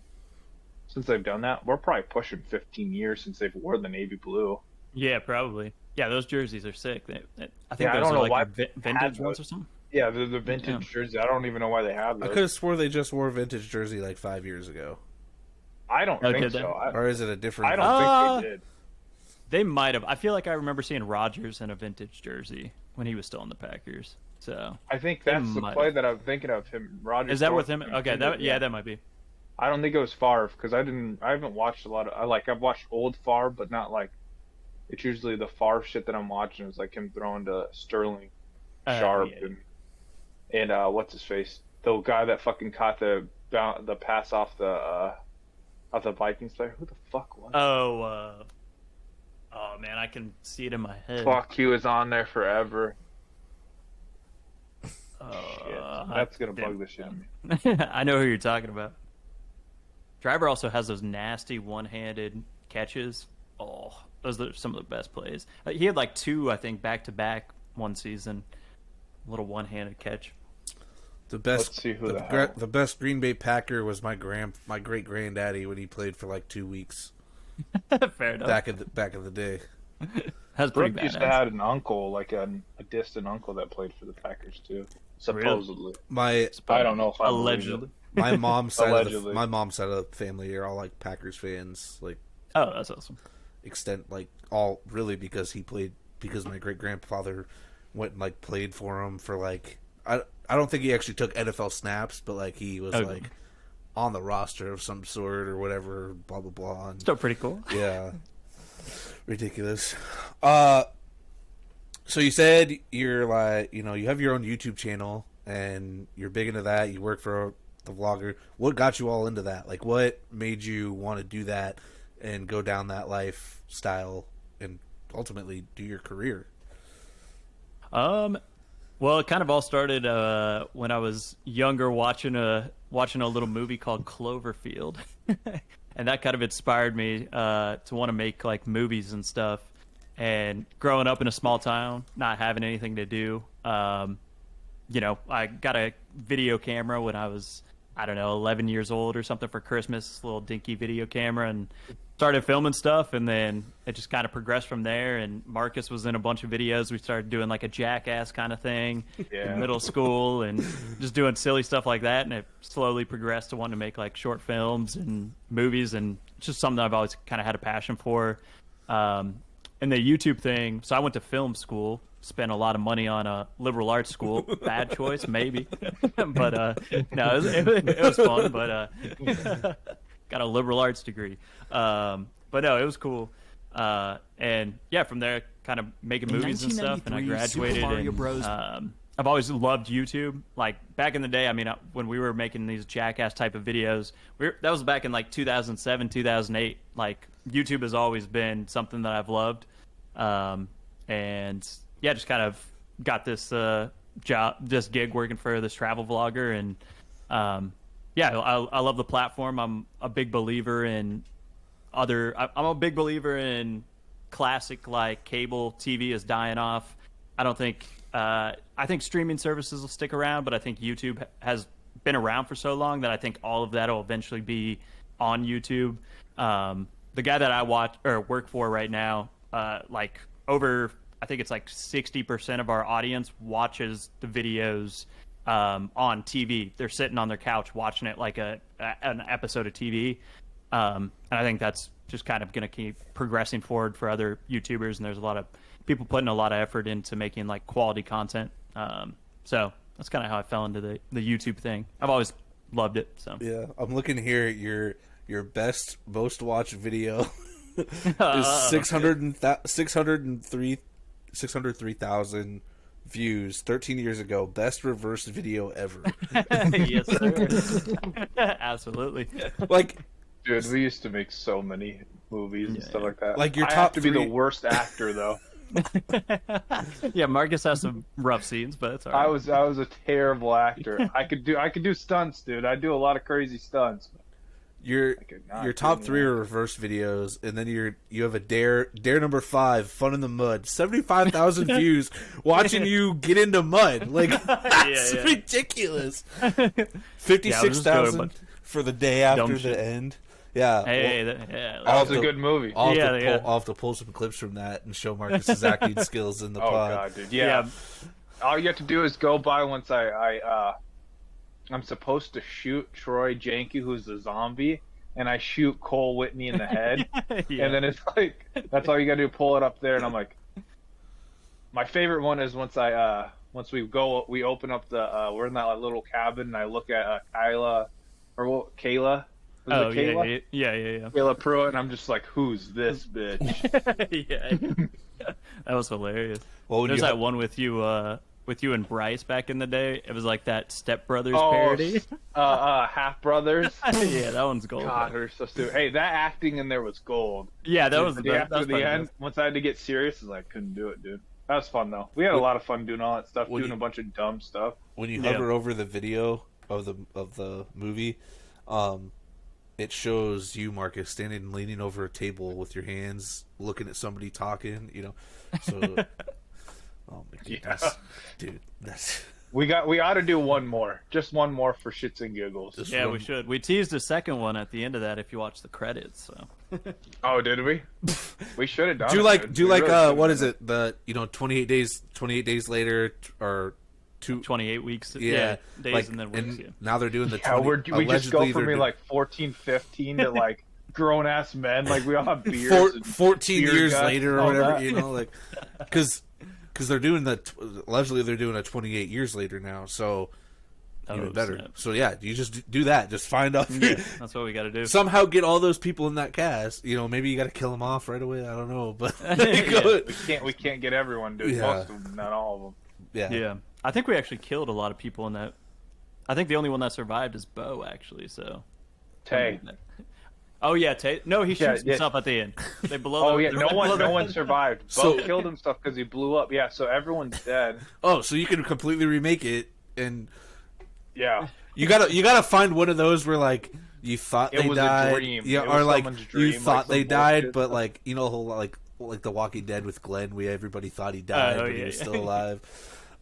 since they've done that. We're probably pushing 15 years since they've worn the navy blue. Yeah, probably. Yeah, those jerseys are sick. I think I don't know why vintage ones or something. Yeah, the vintage jersey. I don't even know why they have those. I could have swore they just wore vintage jersey like 5 years ago. I don't think so. Or is it a different? I don't think they did. They might have. I feel like I remember seeing Rodgers in a vintage jersey when he was still in the Packers. So I think that's the play that I'm thinking of him. Rodgers. Is that with him? Okay, that might be. I don't think it was Favre because I haven't watched a lot of. I've watched old Favre, but not like. It's usually the Favre shit that I'm watching is like him throwing to Sterling, Sharp, and what's his face, the guy that fucking caught the pass off the Vikings player. Who the fuck was? Oh man, I can see it in my head. Fuck, he was on there forever. Shit. That's gonna bug the shit out of me. I know who you're talking about. Driver also has those nasty one-handed catches. Oh, those are some of the best plays. He had like 2, I think, back-to-back one season. A little one-handed catch. The best. Let's see who the best Green Bay Packer was my great granddaddy when he played for like 2 weeks. Fair enough. Back in the day. That's pretty Brooke used to badass. have an uncle, like a distant uncle that played for the Packers too. Supposedly. My I don't know if I believe Allegedly. it. my mom's side of the, Allegedly. my mom's side of the family are all like Packers fans, like Oh, that's awesome. extent like all really because my great grandfather went and like played for him for like I don't think he actually took NFL snaps, but like he was Okay. like on the roster of some sort or whatever, blah blah blah. And, Still pretty cool. yeah, ridiculous. So you said you're like you have your own YouTube channel and you're big into that. You work for the vlogger. What got you all into that? Like, what made you want to do that and go down that lifestyle and ultimately do your career? Well, it kind of all started when I was younger, watching a little movie called Cloverfield, and that kind of inspired me to want to make like movies and stuff. And growing up in a small town, not having anything to do, I got a video camera when I was, I don't know, 11 years old or something for Christmas, this little dinky video camera, and started filming stuff, and then it just kind of progressed from there. And Marcus was in a bunch of videos. We started doing like a Jackass kind of thing in middle school and just doing silly stuff like that. And it slowly progressed to wanting to make like short films and movies, and it's just something I've always kind of had a passion for. And the YouTube thing, so I went to film school, spent a lot of money on a liberal arts school. Bad choice, maybe. But no, it was fun, but got a liberal arts degree. But no, it was cool. And yeah, from there, kind of making movies and stuff, and I 1993 graduated. Super Mario and, Bros. I've always loved YouTube. Like back in the day, I mean, when we were making these Jackass type of videos, that was back in like 2007, 2008. Like YouTube has always been something that I've loved. And yeah, just kind of got this this gig working for this travel vlogger, and yeah, I love the platform. I'm a big believer in classic like cable TV is dying off. I don't think I think streaming services will stick around, but I think YouTube has been around for so long that I think all of that will eventually be on YouTube. The guy that I watch or work for right now, like over, I think it's like 60% of our audience watches the videos on TV. They're sitting on their couch watching it like an episode of TV. And I think that's just kind of going to keep progressing forward for other YouTubers. And there's a lot of people putting a lot of effort into making like quality content. So that's kind of how I fell into the YouTube thing. I've always loved it. So Yeah, I'm looking here at your best most watched video is 603,000 views 13 years ago. Best reverse video ever. yes, sir. Absolutely. Like, Dude, we used to make so many movies and stuff like that. Like your I top have to be three- the worst actor though. Yeah, Marcus has some rough scenes, but it's all right. I was a terrible actor. I could do stunts, dude. I do a lot of crazy stunts. your could not your top do three that. are reverse videos, and then you have a dare number 5, fun in the mud, 75,000 views watching you get into mud. Like that's yeah. ridiculous. Yeah, I'll just go to 56,000 for the day after dumb the shit. end. Yeah, Hey, well, yeah, That I'll was a have to- good movie. I'll have, Yeah, to yeah. I'll have to pull some clips from that and show Marcus's acting skills in the Oh pod. god, dude. Yeah. All you have to do is go by once I'm supposed to shoot Troy Janke, who's the zombie, and I shoot Cole Whitney in the head. Yeah. And then it's like that's all you gotta do, pull it up there, and I'm like, my favorite one is once we open up we're in that little cabin, and I look at Kayla. Was it Kayla? yeah. Kayla Pruitt, and I'm just like, who's this bitch? Yeah. That was hilarious. Well, when There's you that have- one with you and Bryce back in the day. It was like that Step Brothers Oh, parody. Half Brothers. Yeah, that one's gold. God, they're so stupid. Hey, that acting in there was gold. Yeah, that was Dude, the best. after the end, once I had to get serious, I was like, couldn't do it, dude. That was fun though. We had a lot of fun doing all that stuff, When doing you- a bunch of dumb stuff. When you Yeah. hover over the video of the movie, it shows you, Marcus, standing and leaning over a table with your hands, looking at somebody talking. So oh my goodness, dude, that's We ought to do one more, just one more for shits and giggles. just Yeah, one- we should. We teased a second one at the end of that if you watch the credits. So Oh, did we? We should have done Do it. like dude. do We like really should've what done is it? The 28 days later or 28 weeks. yeah, Days like, and then weeks. Yeah. now they're doing the Yeah, 20, we just go allegedly from they're being like 14, 15 to like grown ass men. Like we all have beers. And 14 beer years guts later and or all whatever, that. you know, like because they're doing allegedly they're doing a 28 years later now, so even better. Snap. So yeah, you just do that. Just find out. Yeah, that's what we got to do. Somehow get all those people in that cast. You know, maybe you got to kill them off right away. I don't know, but We can't get everyone, dude. Yeah. Most of them, not all of them. yeah. Yeah, I think we actually killed a lot of people in that. I think the only one that survived is Bo, actually. So. Tay. Oh yeah, Tay. No, he shoots Yeah. himself at the end. They blow. Oh yeah, they no blow one survived. So- Bo killed himself because he blew up. Yeah, so everyone's dead. Oh, so you can completely remake it, and Yeah. you gotta find one of those where like you thought It they was a died, dream. yeah, It or was like someone's you dream, thought like they some died, bullshit but stuff. like you know, like The Walking Dead with Glenn, everybody thought he died, Oh, but he yeah, was yeah. still alive.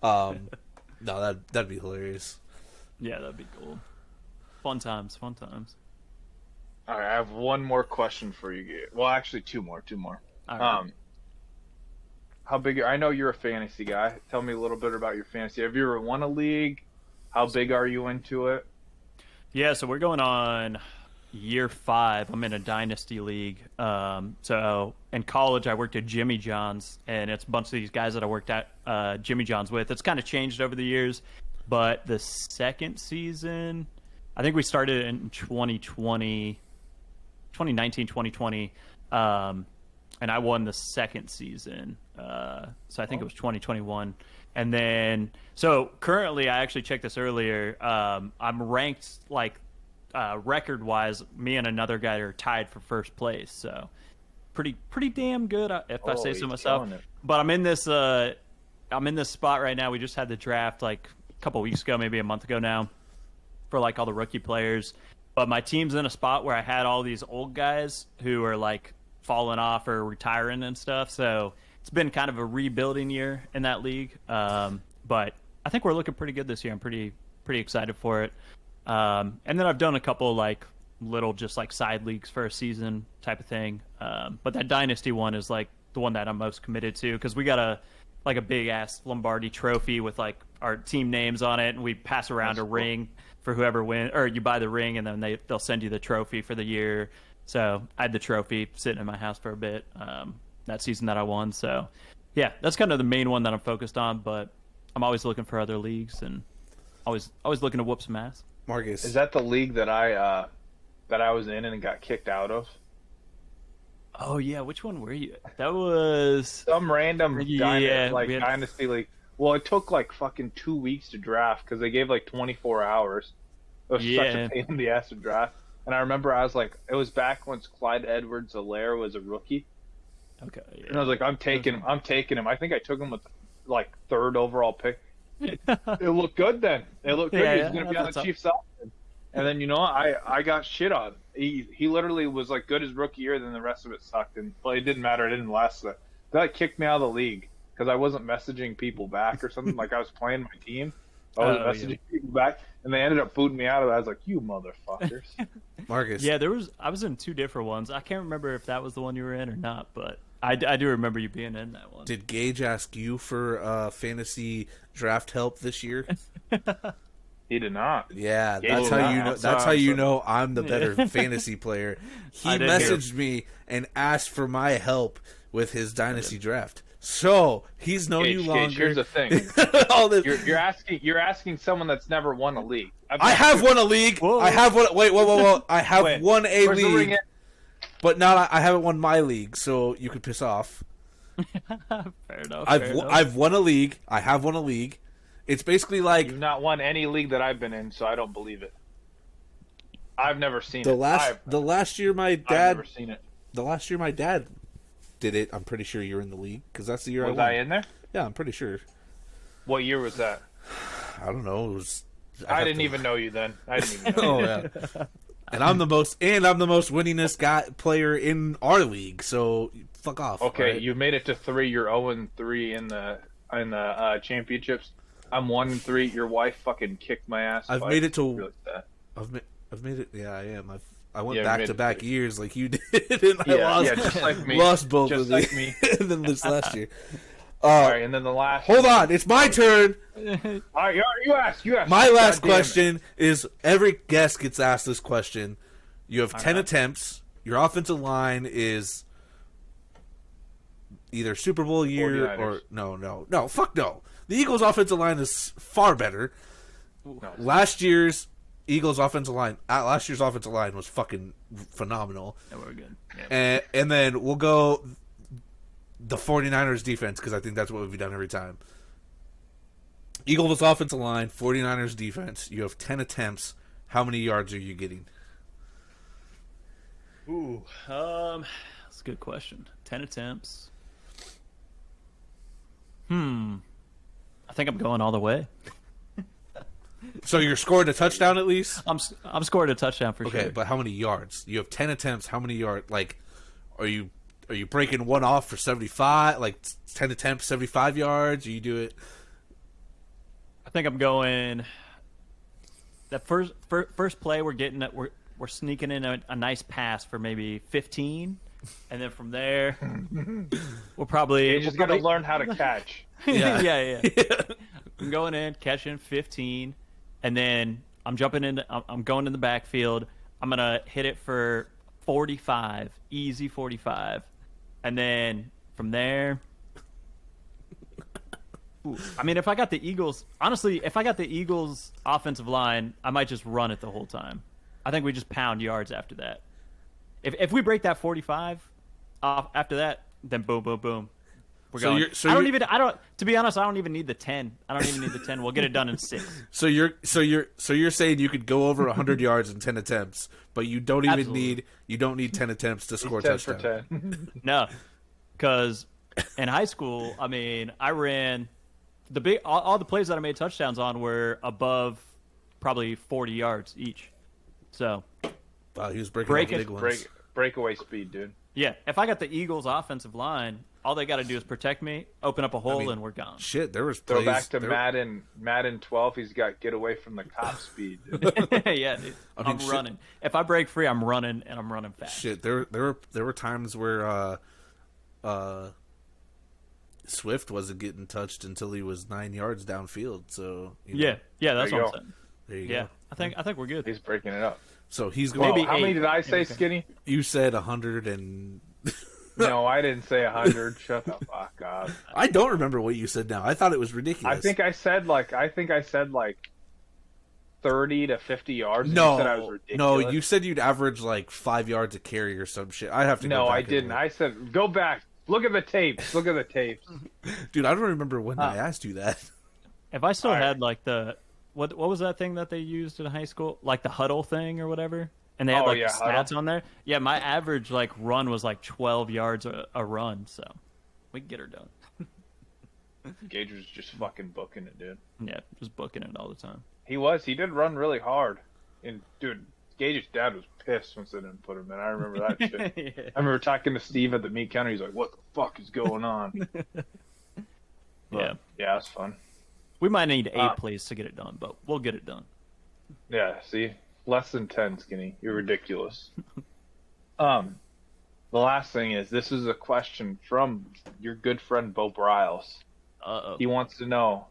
No, that'd be hilarious. Yeah, that'd be cool. Fun times. All right, I have one more question for you. Gage. Well, actually, two more. All right. How big? I know you're a fantasy guy. Tell me a little bit about your fantasy. Have you ever won a league? How big are you into it? Yeah, so we're going on year 5. I'm in a dynasty league. So in college, I worked at Jimmy John's, and it's a bunch of these guys that I worked at Jimmy John's with. It's kind of changed over the years, but the second season, I think we started in 2019, 2020, and I won the second season. So I think it was 2021. And then, so currently, I actually checked this earlier. I'm ranked like record wise. Me and another guy are tied for first place. So pretty damn good, if I say so he's myself. killing it. But I'm in this spot right now. We just had the draft like a couple weeks ago, maybe a month ago now, for like all the rookie players. But my team's in a spot where I had all these old guys who are like falling off or retiring and stuff. So it's been kind of a rebuilding year in that league. But I think we're looking pretty good this year. I'm pretty excited for it. And then I've done a couple like little just like side leagues for a season type of thing. But that dynasty one is like the one that I'm most committed to because we got a big ass Lombardi trophy with like our team names on it, and we pass around a ring for whoever wins, or you buy the ring and then they'll send you the trophy for the year. So I had the trophy sitting in my house for a bit that season that I won. So yeah, that's kind of the main one that I'm focused on. But I'm always looking for other leagues and always looking to whoop some ass. Marcus, Is that the league that I was in and got kicked out of? Oh yeah, which one were you? That was Some random Yeah, we had- dynasty league. Well, it took like fucking 2 weeks to draft because they gave like 24 hours. It was such Yeah. a pain in the ass to draft. And I remember I was like, it was back when Clyde Edwards-Helaire was a rookie. okay. Yeah. And I was like, I'm taking him. I think I took him with like 3rd overall pick. It looked good then. It looked good. Yeah, He was yeah, going to be on that's the up. Chiefs offense. And then, I got shit on. He literally was like good his rookie year, then the rest of it sucked. And well, it didn't matter. It didn't last. That kicked me out of the league because I wasn't messaging people back or something. Like I was playing my team. I wasn't messaging people back. And they ended up booting me out of it. I was like, you motherfuckers. Marcus, Yeah, I was in 2 different ones. I can't remember if that was the one you were in or not, but I do remember you being in that one. did Gage ask you for fantasy draft help this year? He did not. Yeah, Gage that's did how not. you know. So- That's how you so- know I'm the better fantasy player. He I did hear. messaged me and asked for my help with his dynasty draft. So he's known you Gage, longer. here's the thing. All this. You're asking someone that's never won a league. I have won a league. Whoa. I have won. Wait, whoa. I have Wait, won a where's the ring league, at? but not. I haven't won my league, so you could piss off. Fair enough. I've won a league. I have won a league. It's basically like You've not won any league that I've been in, so I don't believe it. I've never seen the it. last year my I've dad. never seen it. The last year my dad did it. I'm pretty sure you're in the league because that's the year Was I won. I in there? Yeah, I'm pretty sure. What year was that? I don't know. It was. I didn't even know you then. I didn't even know. Oh yeah. And I'm the most winningest player in our league. So fuck off. Okay, right? you made it to 3. You're 0-3 in the championships. I'm 1-3. Your wife fucking kicked my ass. I've twice. made it to- Really sad. I've made it. Yeah, I am. I went Yeah, back to back years like you did, and I lost, just like me. lost both Just of like these. me. And then this last year. All right, and then the last. Hold on, it's my turn. All right, you ask. My last God damn it. question is: every guest gets asked this question. You have 10 right. attempts. Your offensive line is either Super Bowl year 49ers. or no. Fuck no. The Eagles' offensive line is far better. No. Last year's offensive line was fucking phenomenal. Yeah, we're good. Yeah. And then we'll go the 49ers defense because I think that's what we've done every time. Eagles' offensive line, 49ers defense. You have 10 attempts. How many yards are you getting? Ooh, that's a good question. 10 attempts. I think I'm going all the way. So you're scoring a touchdown at least? I'm scoring a touchdown for Okay, sure. but how many yards? You have 10 attempts. How many yards? Like, are you breaking one off for 75? Like 10 attempts, 75 yards? Or you do it? I think I'm going. That first play, we're getting that we're sneaking in a nice pass for maybe 15, and then from there, we'll probably You just got to learn how to catch. yeah. I'm going in, catching 15, and then I'm jumping in. I'm going in the backfield. I'm gonna hit it for 45, easy 45, and then from there. Ooh, I mean, if I got the Eagles, honestly, if I got the Eagles' offensive line, I might just run it the whole time. I think we just pound yards after that. If we break that 45 off after that, then boom, boom, boom. We're going. To be honest, I don't even need the 10. I don't even need the 10. We'll get it done in 6. So you're saying you could go over 100 yards in 10 attempts, but you don't even Absolutely. need 10 attempts to score a 10 touchdown. for 10. No, because in high school, I mean, I ran all the plays that I made touchdowns on were above probably 40 yards each. So, Wow, he was breaking all the big ones. Breakaway speed, dude. yeah, if I got the Eagles' offensive line, all they got to do is protect me, open up a hole, and we're gone. Shit, there was Throw plays. back to Madden 12. He's got get away from the cop speed. Dude. Yeah, dude. I'm shit. running. If I break free, I'm running, and I'm running fast. Shit, there were times where Swift wasn't getting touched until he was 9 yards downfield. So Yeah, that's There you what I'm go. saying. there you Yeah, go. I think we're good. He's breaking it up. So he's going. Maybe How many 8. did I say, Okay. Skinny? You said 100 and. No, I didn't say 100. Shut the fuck up. I don't remember what you said now. I thought it was ridiculous. I think I said like 30 to 50 yards. and no, you said I was no, ridiculous. you said you'd average like 5 yards a carry or some shit. I have to. No, go back I and didn't. look. I said go back. Look at the tapes. Look at the tapes. Dude, I don't remember when I asked you that. If I still All right. had like the what was that thing that they used in high school, like the huddle thing or whatever, and they had Oh, like yeah, the stats huddle. on there. Yeah, my average like run was like 12 yards a run, so we can get her done. Gage was just fucking booking it, dude. Yeah, just booking it all the time. He was. He did run really hard. And dude, Gage's dad was pissed once they didn't put him in. I remember that shit. Yeah. I remember talking to Steve at the meat counter. He's like, "What the fuck is going on?" Yeah, Yeah, it's fun. we might need 8 plays to get it done, but we'll get it done. Yeah, see, less than 10, Skinny. You're ridiculous. The last thing is, this is a question from your good friend Bo Bryles. Uh-oh. He wants to know,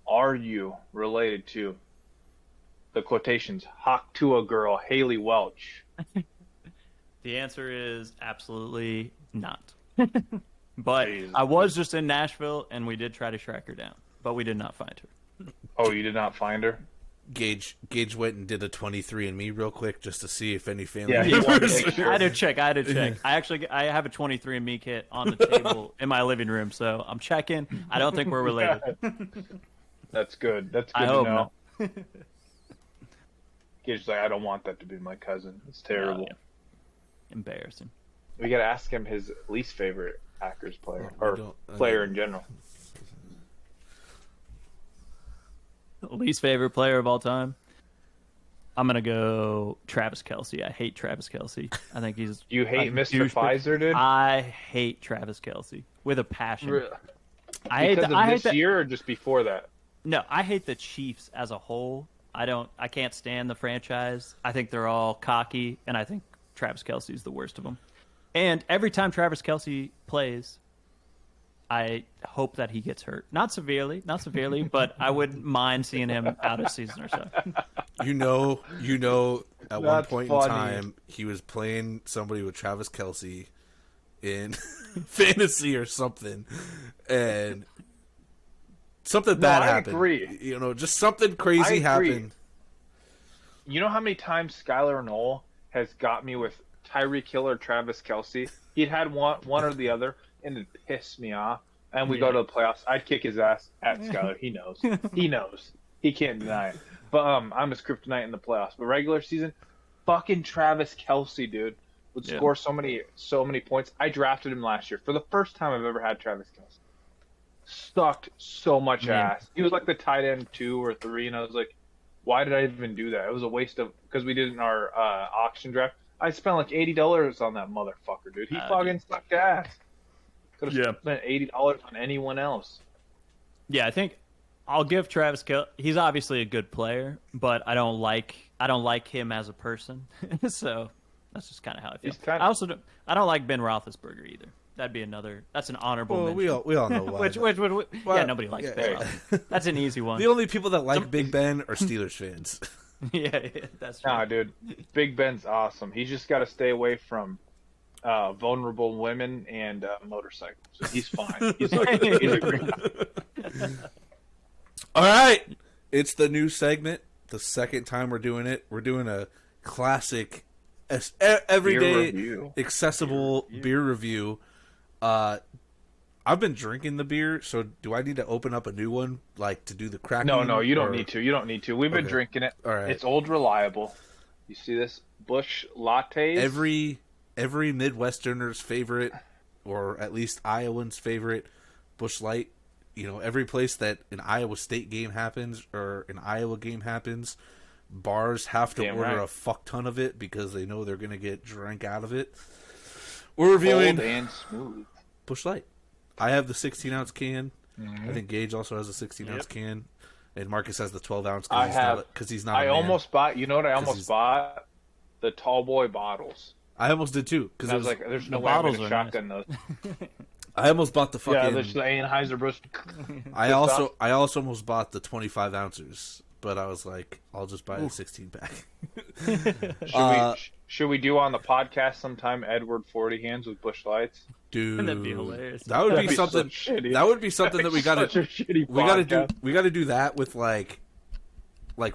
are you related to the quotations "Hawk to a girl" Haley Welch? The answer is absolutely not. But Jesus. I was just in Nashville, and we did try to track her down, but we did not find her. Oh, you did not find her? Gage went and did a 23andMe real quick just to see if any family Yeah, he wanted to members. make sure. I had to check. I have a 23andMe kit on the table in my living room, so I'm checking. I don't think we're related. That's good. That's good I to hope know. not. Gage's like, I don't want that to be my cousin. It's terrible. Oh, yeah. Embarrassing. We gotta ask him his least favorite Packers player, Oh, we or don't- player in general. Least favorite player of all time? I'm going to go Travis Kelce. I hate Travis Kelce. I think he's... You hate a Mr. douchebag. Pfizer, dude? I hate Travis Kelce with a passion. Really? I hate Because the, of I hate this the, year or just before that? No, I hate the Chiefs as a whole. I can't stand the franchise. I think they're all cocky, and I think Travis Kelce's the worst of them. And every time Travis Kelce plays, I hope that he gets hurt. Not severely, but I wouldn't mind seeing him out a season or so. You know, at one That's point funny. in time, he was playing somebody with Travis Kelce in fantasy or something, and something bad happened. Agree. You know, just something crazy happened. You know how many times Skylar Knoll has got me with Tyreek Hill or Travis Kelce? He'd had one or the other, and it pissed me off. And we go to the playoffs. I'd kick his ass at Skylar. He knows. He knows. He can't deny it. But I'm his kryptonite in the playoffs. But regular season, fucking Travis Kelce, dude, would score so many points. I drafted him last year for the first time I've ever had Travis Kelce. Sucked so much ass. He was like the tight end 2 or 3, and I was like, why did I even do that? It was a waste of, because we did it in our auction draft. I spent like $80 on that motherfucker, dude. He fucking sucked ass. Could have spent $80 on anyone else. Yeah, I think I'll give Travis Kelce. He's obviously a good player, but I don't like him as a person. So that's just kind of how I feel. I don't like Ben Roethlisberger either. That'd be another. That's an honorable mention. We all know why. which nobody likes Ben Roethlisberger. That's an easy one. The only people that like Big Ben are Steelers fans. yeah, that's true. Nah, dude. Big Ben's awesome. He's just got to stay away from vulnerable women and motorcycles. He's fine. He's a great guy. All right, it's the new segment. The second time we're doing it. We're doing a classic, everyday, accessible beer review. I've been drinking the beer, so do I need to open up a new one, like to do the crack? No, you don't need to. You don't need to. We've been drinking it. All right. It's Old Reliable. You see this? Bush Lattes. Every Midwesterner's favorite, or at least Iowan's favorite, Bush Light. You know, every place that an Iowa State game happens or an Iowa game happens, bars have to order a fuck ton of it because they know they're going to get drank out of it. We're reviewing Cold and smooth Bush Light. I have the 16-ounce can. I think Gage also has a 16-ounce can. And Marcus has the 12-ounce because he's not a man. Almost bought, you know what I almost bought? The tall boy bottles. I almost did too. Because I was like, there's no way I'm going to shotgun those. I almost bought the fucking... Yeah, there's the Anheuser-Busch. I also almost bought the 25 ounces, but I was like, I'll just buy the 16-pack. Should we do on the podcast sometime Edward 40 hands with Bush Lights? Dude, that'd be hilarious. That would be something. That would be something that we got to do. We got to do that with like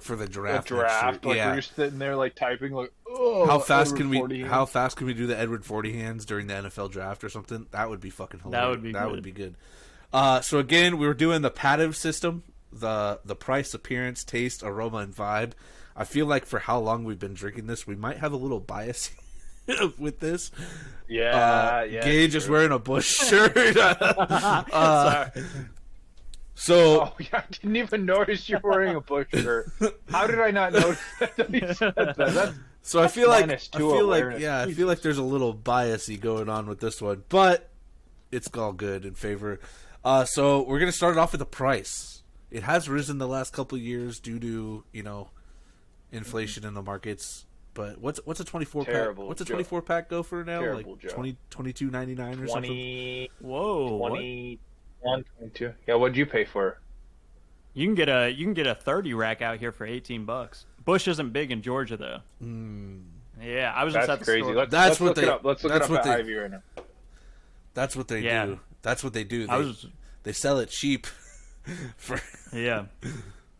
for the draft. The draft, like you're sitting there like typing, like, oh. How fast can we? How fast can we do the Edward 40 hands during the NFL draft or something? That would be fucking hilarious. That would be good. So again, we were doing the passive system, the price, appearance, taste, aroma, and vibe. I feel like for how long we've been drinking this, we might have a little bias with this. Yeah, Gage is wearing a Bush shirt. Sorry. So I didn't even notice you're wearing a Bush shirt. How did I not notice that? So I feel like there's a little biasy going on with this one, but it's all good in favor. So we're gonna start it off with the price. It has risen the last couple of years due to inflation in the markets. But what's a 24 pack? What's a 24 pack go for now? Terrible, like $22.99 or something. Whoa, 21, 22. Yeah, what'd you pay for? You can get a 30 rack out here for $18. Bush isn't big in Georgia though. Yeah, I was just at the crazy. store. Let's look it up. Let's look it up at Ivy right now. That's what they do. That's what they do. They sell it cheap. Yeah.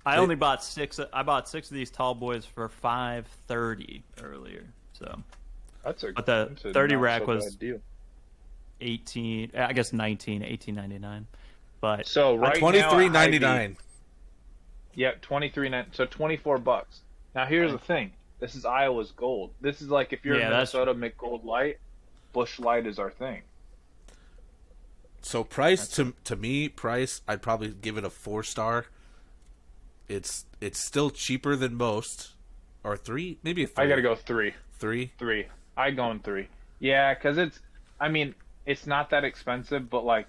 I only bought 6. I bought 6 of these tall boys for $5.30 earlier. So, but the 30 rack was deal. 18. I guess 18.99. But so right $23.99. Yeah, $23.99. So $24. Now here's the thing. This is Iowa's gold. This is like if you're in Minnesota, make gold light. Bush Light is our thing. So price to me, I'd probably give it a 4-star. It's still cheaper than most, or 3, maybe a 3. I gotta go 3. 3. I go in 3. Yeah, because it's not that expensive, but like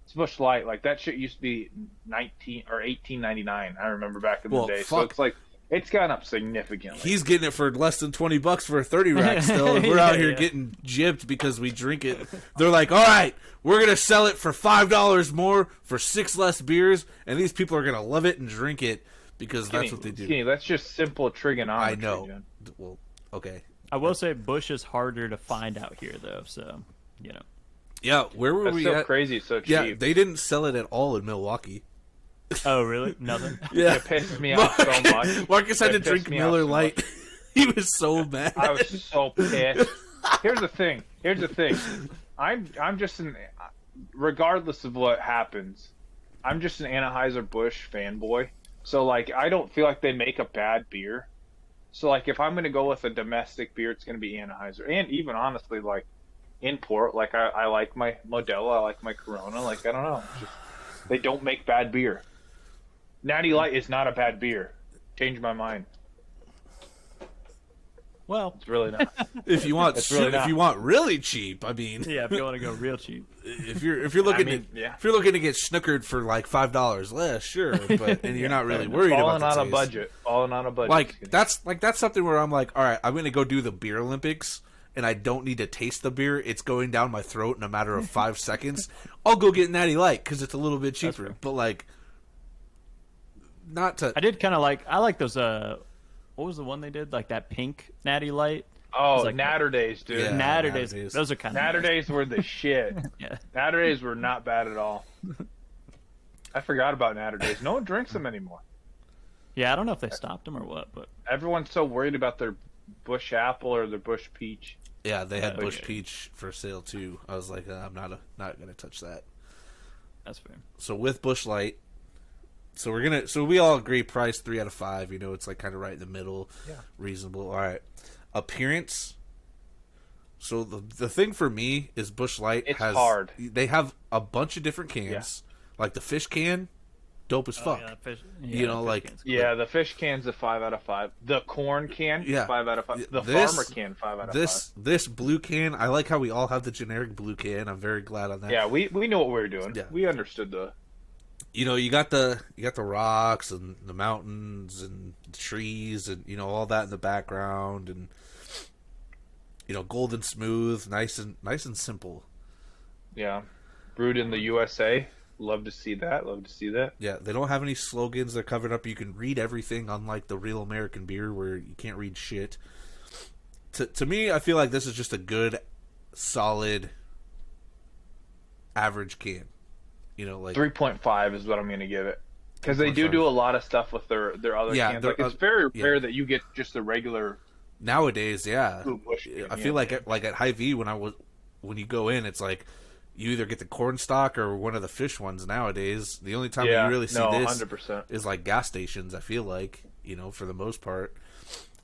it's Bush Light. Like that shit used to be $19 or $18.99. I remember back in the day. So it's like It's gone up significantly. He's getting it for less than $20 for a 30 rack still, and we're out here Yeah. getting gypped because we drink it. They're like, all right, we're going to sell it for $5 more for 6 less beers, and these people are going to love it and drink it because that's what they do. Skinny, that's just simple trigonometry. I know. Jen. Well, okay. I will say Bush is harder to find out here, though. So, Yeah, where were That's we so at? crazy. It's so cheap. Yeah, they didn't sell it at all in Milwaukee. Oh, really? Nothing. Yeah. It pissed me off so much. Marcus had to It drink pissed me off Miller so Lite. much. He was so mad. I was so pissed. Here's the thing. I'm just regardless of what happens, I'm just an Anheuser-Busch fanboy. So, like, I don't feel like they make a bad beer. So, like, if I'm going to go with a domestic beer, it's going to be Anheuser. And even, honestly, like, import, like, I like my Modelo, I like my Corona. Like, I don't know. They don't make bad beer. Natty Light is not a bad beer. Changed my mind. Well, It's really not. If you want, It's really if not. you want really cheap, I mean, yeah, if you want to go real cheap. if you're looking yeah. if you're looking to get snookered for like $5 less, sure, but and you're not really worried Falling about the on a taste. budget. Falling on a budget. Like Skinny. that's something where I'm like, all right, I'm going to go do the beer Olympics, and I don't need to taste the beer. It's going down my throat in a matter of 5 seconds. I'll go get Natty Light because it's a little bit cheaper. fair. But like, not to. I did kind of I like those. What was the one they did? Like that pink Natty Light. Oh, like- Natter Days, dude. Yeah. Natter Natter days. Days. Those are kind of Natter Days were the shit. Yeah. Natter Days were not bad at all. I forgot about Natter Days. No one drinks them anymore. Yeah, I don't know if they stopped them or what, but Everyone's so worried about their Bush Apple or their Bush Peach. Yeah, they had Oh, Bush yeah. Peach for sale too. I was like, I'm not going to touch that. that's fair. So with Bush Light, so we all agree price 3 out of 5. You know, it's like kind of right in the middle, reasonable. All right, appearance. So the thing for me is Bush Light It's has hard. They have a bunch of different cans, like the fish can, dope as fuck. Yeah, fish, You know, fish like- cans. Yeah, the fish can's a 5 out of 5. The corn can, Yeah. 5 out of 5. The This- farmer can, 5 out of 5. This blue can, I like how we all have the generic blue can. I'm very glad on that. Yeah, we knew what we were doing. Yeah. We understood the. You know, you got the rocks and the mountains and the trees and you know all that in the background and you know golden smooth, nice and simple. Yeah. Brewed in the USA. Love to see that. Love to see that. Yeah, they don't have any slogans. They're covered up. You can read everything, unlike the real American beer where you can't read shit. To me, I feel like this is just a good, solid, average can. You know, like 3.5 is what I'm going to give it. Because they 3.5. do a lot of stuff with their other Yeah, cans. they're, Like, it's very yeah. rare that you get just a regular nowadays, yeah. Blue Bush can, I yeah. feel like at Hy-Vee when you go in, it's like you either get the corn stock or one of the fish ones. Nowadays, the only time you really see this 100%. is like gas stations. I feel like for the most part.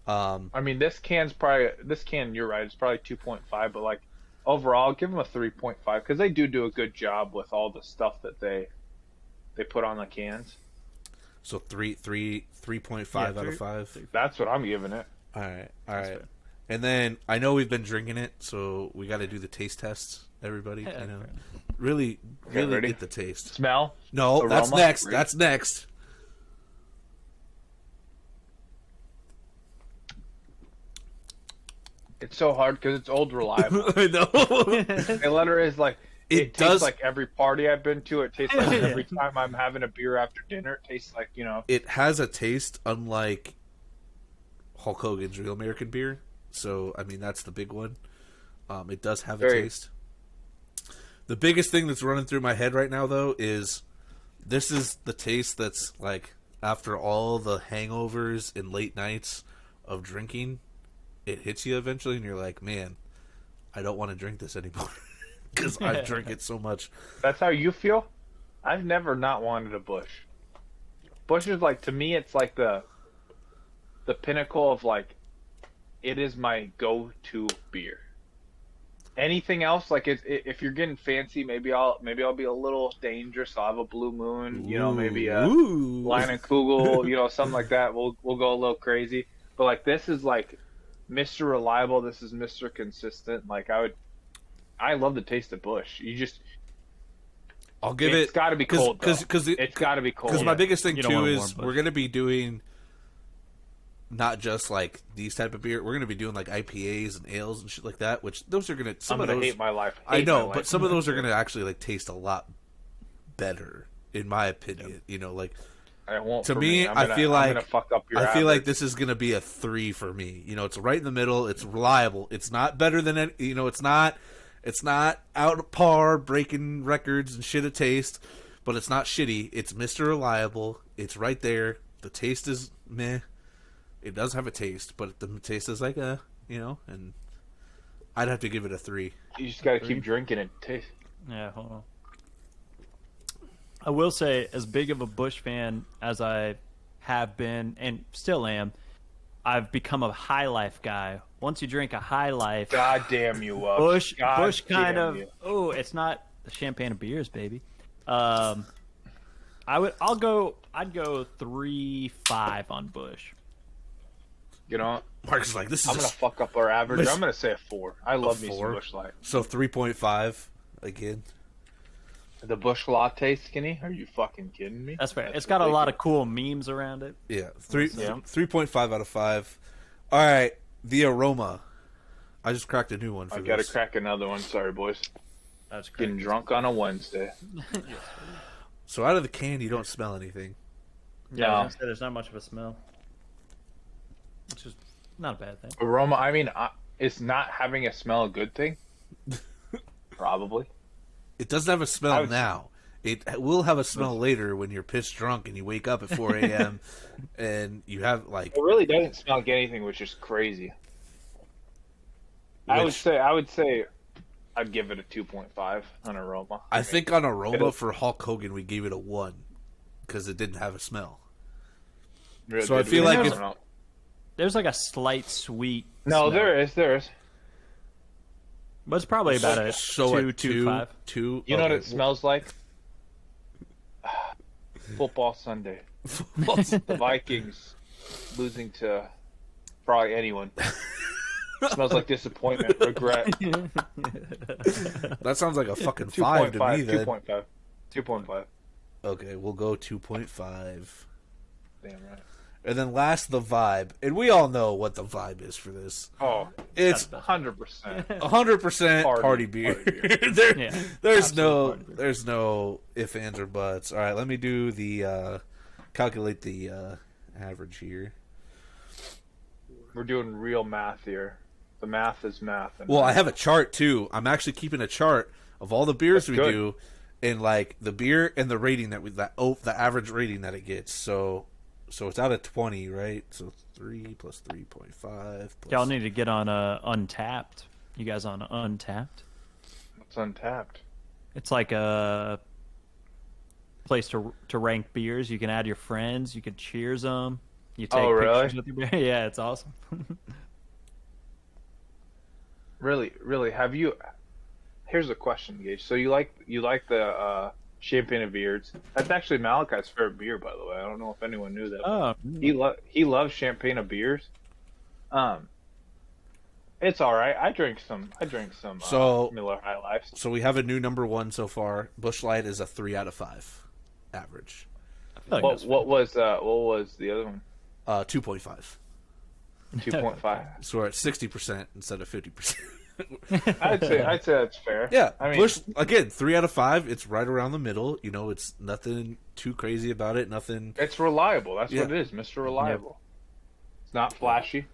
I mean, this can, you're right, it's probably 2.5, but like overall, give them a 3.5 because they do a good job with all the stuff that they put on the cans. So 3.5 Yeah, out of 5. That's what I'm giving it. All right. fair. And then I know we've been drinking it, so we got to do the taste tests. Everybody, Yeah, you know, fair. really ready? get the taste. Smell? No, Aroma? that's next. Ready? That's next. It's so hard because it's old reliable. I know. The letter is like It tastes does- like every party I've been to. It tastes like every time I'm having a beer after dinner. It tastes like It has a taste unlike Hulk Hogan's Real American Beer. So, I mean, that's the big one. It does have a Very. taste. The biggest thing that's running through my head right now, though, is this is the taste that's like after all the hangovers and late nights of drinking, it hits you eventually, and you're like, man, I don't want to drink this anymore because I've drank it so much. That's how you feel? I've never not wanted a Bush. Bush is like, to me, it's like the pinnacle of like, it is my go-to beer. Anything else, like if you're getting fancy, maybe I'll be a little dangerous. I'll have a Blue Moon, maybe a Ooh. Line and Kugel, something like that. We'll go a little crazy. But like this is like Mr. Reliable. This is Mr. Consistent. Like I love the taste of Bush. I'll give It's it. got to be cold. Because it's got to be cold. Because my biggest thing You don't too want a is warm Busch. we're going to be doing not just like these type of beer. We're gonna be doing like IPAs and ales and shit like that. Which those are gonna I'm gonna hate my life. I Hate know, my life. but some of those are gonna actually like taste a lot better, in my opinion. Yep. You know, like It won't to for me, I'm I feel I'm like gonna fuck up your I feel like average. this is gonna be a 3 for me. You know, it's right in the middle. It's reliable. It's not better than any, you know. It's not out of par, breaking records and shit of taste, but it's not shitty. It's Mr. Reliable. It's right there. The taste is meh. It does have a taste, but the taste is like you know, and I'd have to give it a 3. You just gotta keep drinking it. Taste. Yeah, hold on. I will say, as big of a Busch fan as I have been and still am, I've become a High Life guy. Once you drink a High Life, God damn you, Wubs. Busch God kind damn of. you. Oh, it's not the champagne of beers, baby. I'd go 3.5 on Busch. You know, Mark's like, this is I'm gonna fuck up our average. Miss- I'm gonna say a 4. I love me some 4? Busch Light. So 3.5 again. The Busch Latte skinny? Are you fucking kidding me? That's fair. It's got a lot of cool memes around it. Yeah, Yeah. 3.5 out of 5. All right, the aroma. I just cracked a new one for I gotta this. crack another one. Sorry, boys. That's great. Getting drunk on a Wednesday. So out of the can, you don't smell anything. Yeah, No. I was gonna say there's not much of a smell. Which is not a bad thing. Aroma, I mean, is not having a smell a good thing? Probably. It doesn't have a I smell would- now. It will have a smell later when you're pissed drunk and you wake up at 4 a.m. and you have like. It really doesn't smell like anything, which is crazy. I would say I'd give it a 2.5 on aroma. I think on aroma for Hulk Hogan we gave it a 1 because it didn't have a smell. Really So I good. feel like I if- don't know. There's like a slight sweet. No, smell. there is. But it's probably about a So 2, at 2.5. 2. You know what okay, it smells like? Football Sunday. well, The Vikings losing to probably anyone. Smells like disappointment, regret. that sounds like a fucking 5 to me. Then 2.5. 2.5. okay, we'll go 2.5. Damn right. And then last, the vibe, and we all know what the vibe is for this. Oh, It's 100%. 100% party beer. Party beer. Yeah, there's absolute no party beer. there's no ifs, ands, or buts. All right, let me do the calculate the average here. We're doing real math here. The math is math. Well, I have a chart too. I'm actually keeping a chart of all the beers That's we good. do, and like the beer and the rating the average rating that it gets. So it's out of 20, right? So 3 plus 3.5. Plus... Y'all need to get on Untapped. You guys on Untapped? It's Untapped. It's like a place to rank beers. You can add your friends. You can cheers them. You take Oh, really? pictures with your beer. Yeah, it's awesome. Really, have you? Here's a question, Gage. So you like the champagne of beers? That's actually Malachi's favorite beer, by the way. I don't know if anyone knew that. Oh, He loves champagne of beers. It's all right. I drink some. So- Miller High Lifes. So we have a new number 1 so far. Busch Light is a 3 out of 5 average. I feel like What that's was the other one? 2.5. 2.5. So we're at 60% instead of 50%. I'd say that's fair. Yeah, I mean, Busch again 3 out of 5. It's right around the middle. You know, it's nothing too crazy about it. Nothing. it's reliable. That's Yeah. what it is, Mr. Reliable. It's not flashy.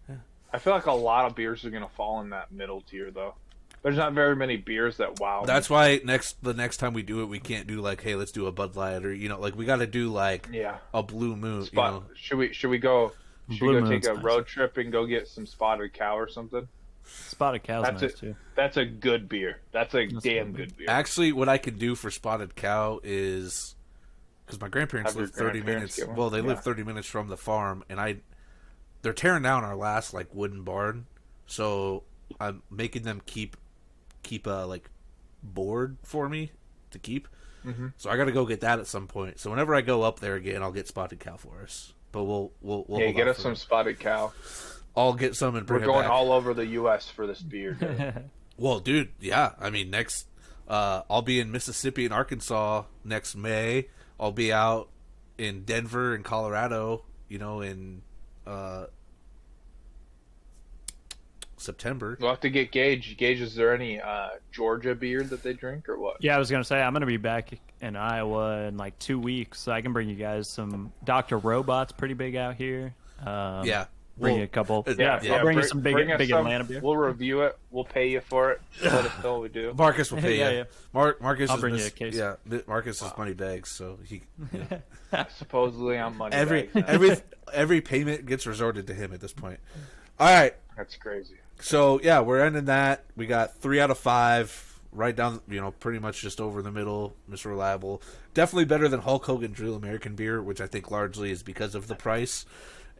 Yeah. I feel like a lot of beers are gonna fall in that middle tier, though. There's not very many beers that wow. me. That's why the next time we do it, we can't do like, hey, let's do a Bud Light, or like we got to do like Yeah. a Blue Moon. Spot. You know, Should we go? Should Blue we go take Moon's a nice. road trip and go get some Spotted Cow or something? Spotted Cow's That's nice it. too. That's a good beer. That's a That's damn good. good beer. actually, what I could do for Spotted Cow is because my grandparents Have your live 30 grandparents minutes. get one? Well, they live Yeah. 30 minutes from the farm, and they're tearing down our last like wooden barn, so I'm making them keep a like board for me to keep. Mhm. So I got to go get that at some point. So whenever I go up there again, I'll get Spotted Cow for us. But we'll Yeah, hold get off us for some that. Spotted Cow. I'll get some and We're bring it going back. all over the U.S. for this beer. dude. Well, dude, yeah. I mean, next, I'll be in Mississippi and Arkansas next May. I'll be out in Denver and Colorado, in September. We'll have to get Gage. Gage, is there any Georgia beer that they drink or what? Yeah, I was gonna say I'm gonna be back in Iowa in like 2 weeks, so I can bring you guys some Dr. Robot's pretty big out here. Yeah. Bring Well, you a couple. yeah, I'll bring you some big bring us some. Atlanta beer. We'll review it. We'll pay you for it. Let us know what we do. Marcus will pay Yeah, you. yeah. Marcus I'll is bring you a case. Yeah, Marcus is money bags, so he Supposedly I'm money. every payment gets resorted to him at this point. All right, That's crazy. so yeah, we're ending that. We got 3 out of 5, right down. Pretty much just over the middle. Mr. Reliable, definitely better than Hulk Hogan Drew American beer, which I think largely is because of the price,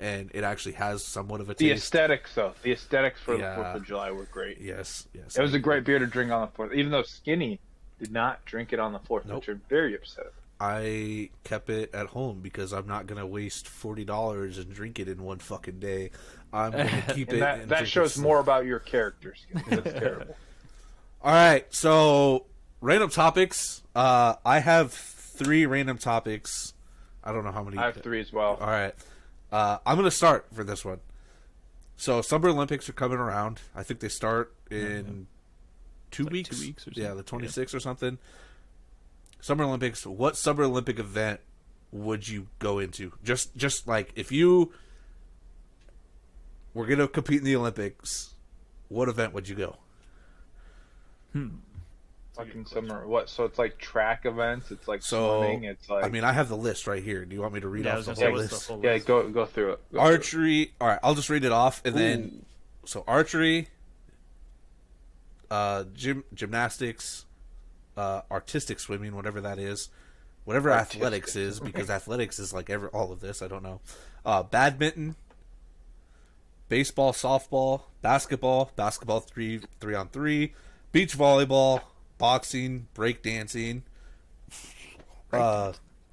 and it actually has somewhat of a The taste. aesthetics, though. The aesthetics for Yeah. the 4th of July were great. Yes. It was a great beer to drink on the 4th, even though Skinny did not drink it on the 4th, Nope. which are very upset. I kept it at home because I'm not gonna waste $40 and drink it in one fucking day. I'm gonna keep it. And and that drink shows it more about your character, Skinny. That's terrible. All right, so random topics. I have 3 random topics. I don't know how many. I have 3 as well. All right, I'm gonna start for this one. So Summer Olympics are coming around. I think they start in 2 weeks. 2 weeks or Yeah, something. the 26th or something. Summer Olympics. What Summer Olympic event would you go into? Just like if you were gonna compete in the Olympics, what event would you go? Fucking summer. What? So it's like track events. It's like So swimming. It's like I mean, I have the list right here. Do you want me to read Yeah, I off was the gonna whole say, what's list? the full yeah. list? Go through it. Go through it. Archery. All right, I'll just read it off, and then so archery, gymnastics, artistic swimming, whatever that is, whatever athletics is, because athletics is like all of this. I don't know. Badminton, baseball, softball, basketball 3-on-3, beach volleyball, boxing, breakdancing,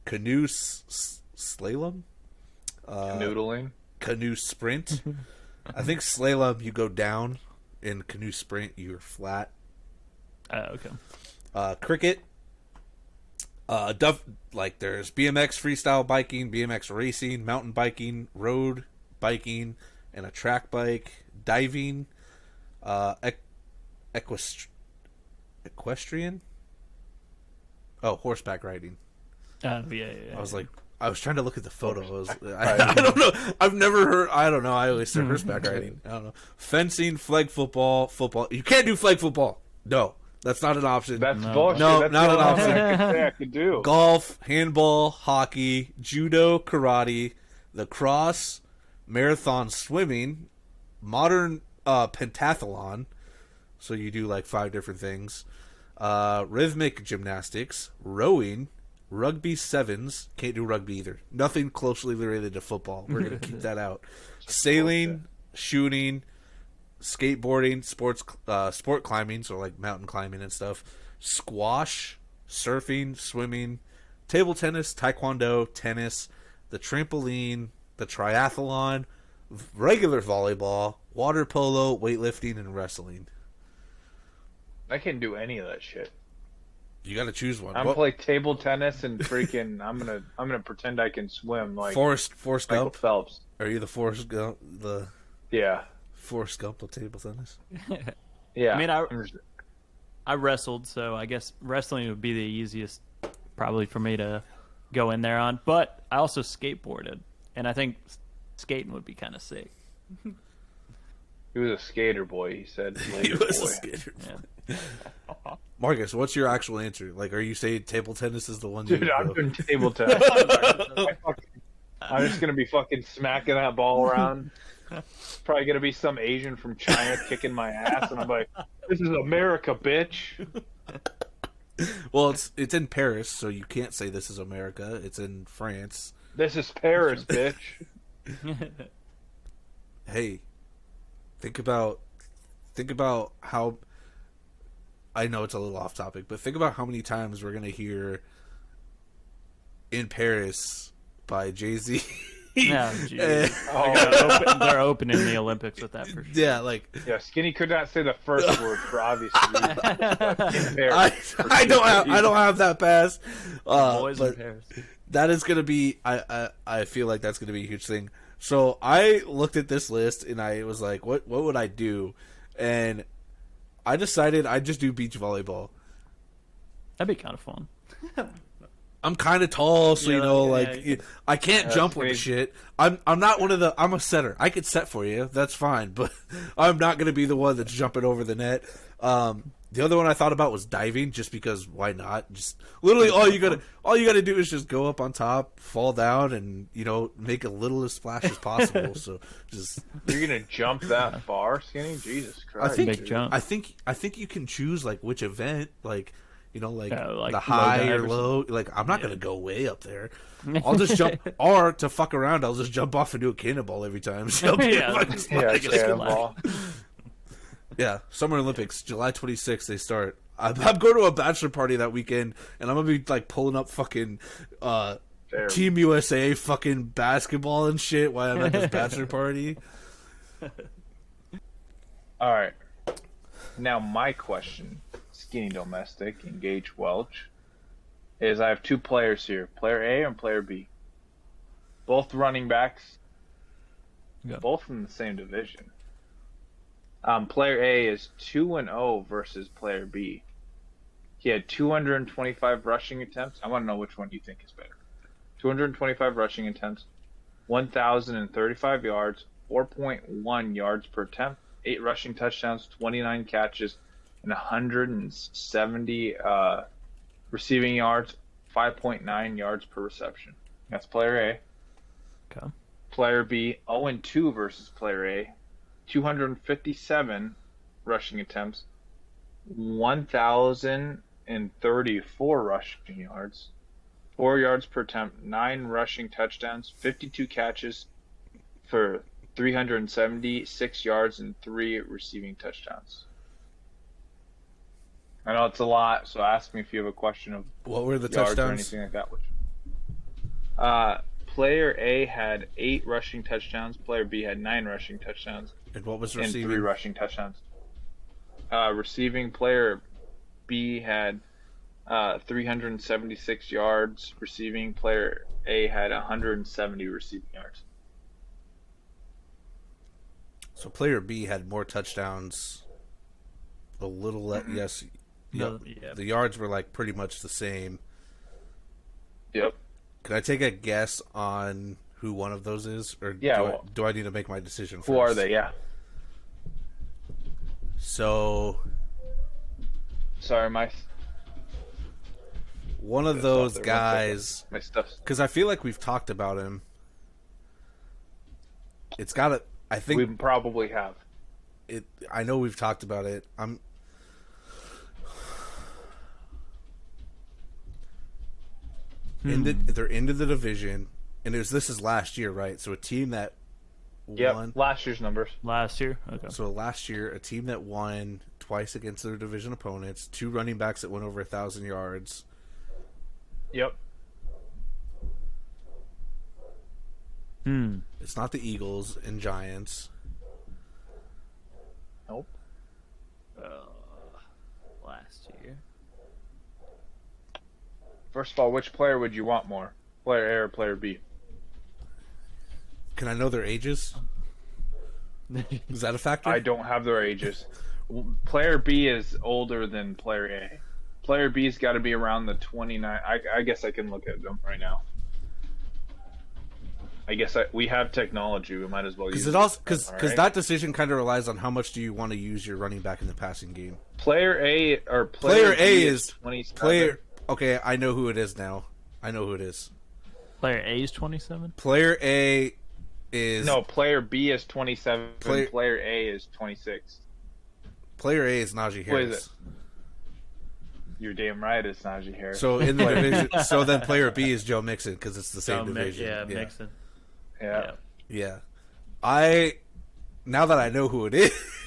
canoe slalom, Noodling. canoe sprint. I think slalom you go down, in canoe sprint you're flat. Okay. Cricket. There's BMX freestyle biking, BMX racing, mountain biking, road biking, and a track bike, diving, equestrian. Oh, horseback riding. Yeah. I was trying to look at the photo. I don't know. I've never heard. I don't know. I always say horseback riding. I don't know. Fencing, flag football. You can't do flag football. No, that's not an option. That's bullshit. No, That's not the an only option. thing I could say I could do. Golf, handball, hockey, judo, karate, lacrosse, marathon swimming, modern pentathlon. So you do like 5 different things. Rhythmic gymnastics, rowing, rugby sevens. Can't do rugby either. Nothing closely related to football. We're going to keep that out. Sailing, shooting, skateboarding, sport climbing, so like mountain climbing and stuff. Squash, surfing, swimming, table tennis, taekwondo, tennis, the trampoline, the triathlon, regular volleyball, water polo, weightlifting, and wrestling. I can't do any of that shit. You got to choose one. I'm play table tennis and freaking. I'm gonna pretend I can swim like Forrest Michael Gump. Phelps. Are you the Forrest Gump? Yeah, Forrest Gump of table tennis? yeah. I mean, I'm just- I wrestled, so I guess wrestling would be the easiest probably for me to go in there on. But I also skateboarded, and I think skating would be kind of sick. he was a skater boy. He said. He Later was a boy. skater. Yeah. Marcus, what's your actual answer? Like, are you saying table tennis is the one? you Dude, would I'm go? doing table tennis. I'm just gonna be fucking smacking that ball around. Probably gonna be some Asian from China kicking my ass, and I'm like, "This is America, bitch." Well, it's in Paris, so you can't say this is America. It's in France. This is Paris, bitch. Hey, think about how. I know it's a little off topic, but think about how many times we're gonna hear "In Paris" by Jay-Z. Yeah, geez. Oh, They're opening the Olympics with that for sure. Yeah, like yeah. Skinny could not say the first word for obvious reasons. In Paris. I don't have that pass. Boys in But Paris. that is gonna be. I feel like that's gonna be a huge thing. So I looked at this list and I was like, what would I do? And I decided I'd just do beach volleyball. That'd be kind of fun. I'm kind of tall, so I can't jump with crazy. shit. I'm not one of the. I'm a setter. I could set for you. That's fine, but I'm not going to be the one that's jumping over the net. The other one I thought about was diving, just because why not? Just literally all you gotta do is just go up on top, fall down, and make a little as splash as possible. So just You're gonna jump that far, Skinny? Jesus I Christ! think Big jump. I think you can choose like which event, like like the low high dive or or low. Like I'm not gonna go way up there. I'll just jump, or to fuck around, I'll just jump off and do a cannonball every time. So Yeah. Yeah, Like a cannonball. yeah, Summer Olympics, July 26th, they start. I'm going to a bachelor party that weekend, and I'm gonna be like pulling up fucking Team USA fucking basketball and shit while I'm at this bachelor party. All right. Now my question, Skinny Domestic and Gage Welch, is I have two players here, player A and player B. Both running backs, Yeah. both in the same division. Player A is 2-0 versus player B. He had 225 rushing attempts. I want to know which one you think is better. 225 rushing attempts, 1,035 yards, 4.1 yards per attempt, 8 rushing touchdowns, 29 catches, and 170 receiving yards, 5.9 yards per reception. That's player A. Okay. Player B, 0-2 versus player A, 257 rushing attempts, 1,034 rushing yards, 4 yards per attempt, 9 rushing touchdowns, 52 catches for 376 yards, and 3 receiving touchdowns. I know it's a lot, so ask me if you have a question of What were the yards or touchdowns? anything like that. Player A had 8 rushing touchdowns. Player B had 9 rushing touchdowns And what was and receiving? 3 rushing touchdowns. Receiving player B had 376 yards. Receiving player A had 170 receiving yards. So player B had more touchdowns. A little less. Yes. No, Yep. yeah. The yards were like pretty much the same. Yep. Can I take a guess on who one of those is, or Yeah, do I need to make my decision first? Who are they? Yeah. So Sorry, one of Good those stuff there, guys, my stuff's. because I feel like we've talked about him. It's got to. I think We probably have. it. I know we've talked about it. They're into the division, and this is last year, right? So a team that Yep. won. Last year's numbers. Last year? Okay. So last year, a team that won twice against their division opponents, 2 running backs that went over 1,000 yards. Yep. It's not the Eagles and Giants. Nope. Last year. First of all, which player would you want more? Player A or player B? Can I know their ages? Is that a factor? I don't have their ages. Player B is older than player A. Player B's got to be around the 29. I guess I can look at them right now. I guess we have technology. We might as well use Because it also because Alright. that decision kind of relies on how much do you want to use your running back in the passing game. Player A or Player B A is 27. player. Okay, I know who it is now. I know who it is. Player A is 27? Player A is No, player B is 27. Player- Player A is 26. Player A is Najee What is Harris. You're damn right. It's Najee Harris. So in the division, so then player B is Joe Mixon because it's the same division. Yeah, Mixon. yeah. Yeah. Now that I know who it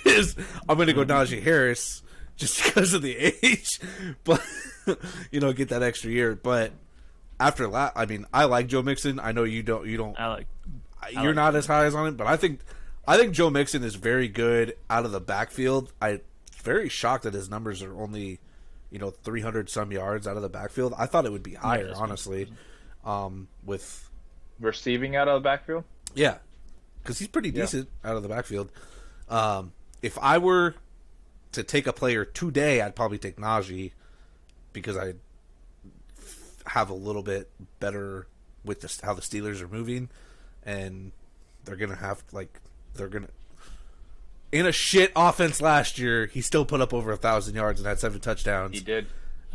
is, I'm going to go Najee Harris just because of the age, but get that extra year. But after that, I mean, I like Joe Mixon. I know you don't. You're like not as high as on it, but I think Joe Mixon is very good out of the backfield. I'm very shocked that his numbers are only 300 some yards out of the backfield. I thought it would be higher, that's honestly. With Receiving out of the backfield? yeah, because he's pretty decent out of the backfield. If I were to take a player today, I'd probably take Najee because I have a little bit better with how the Steelers are moving, and they're gonna have in a shit offense last year, he still put up over 1,000 yards and had 7 touchdowns. He did.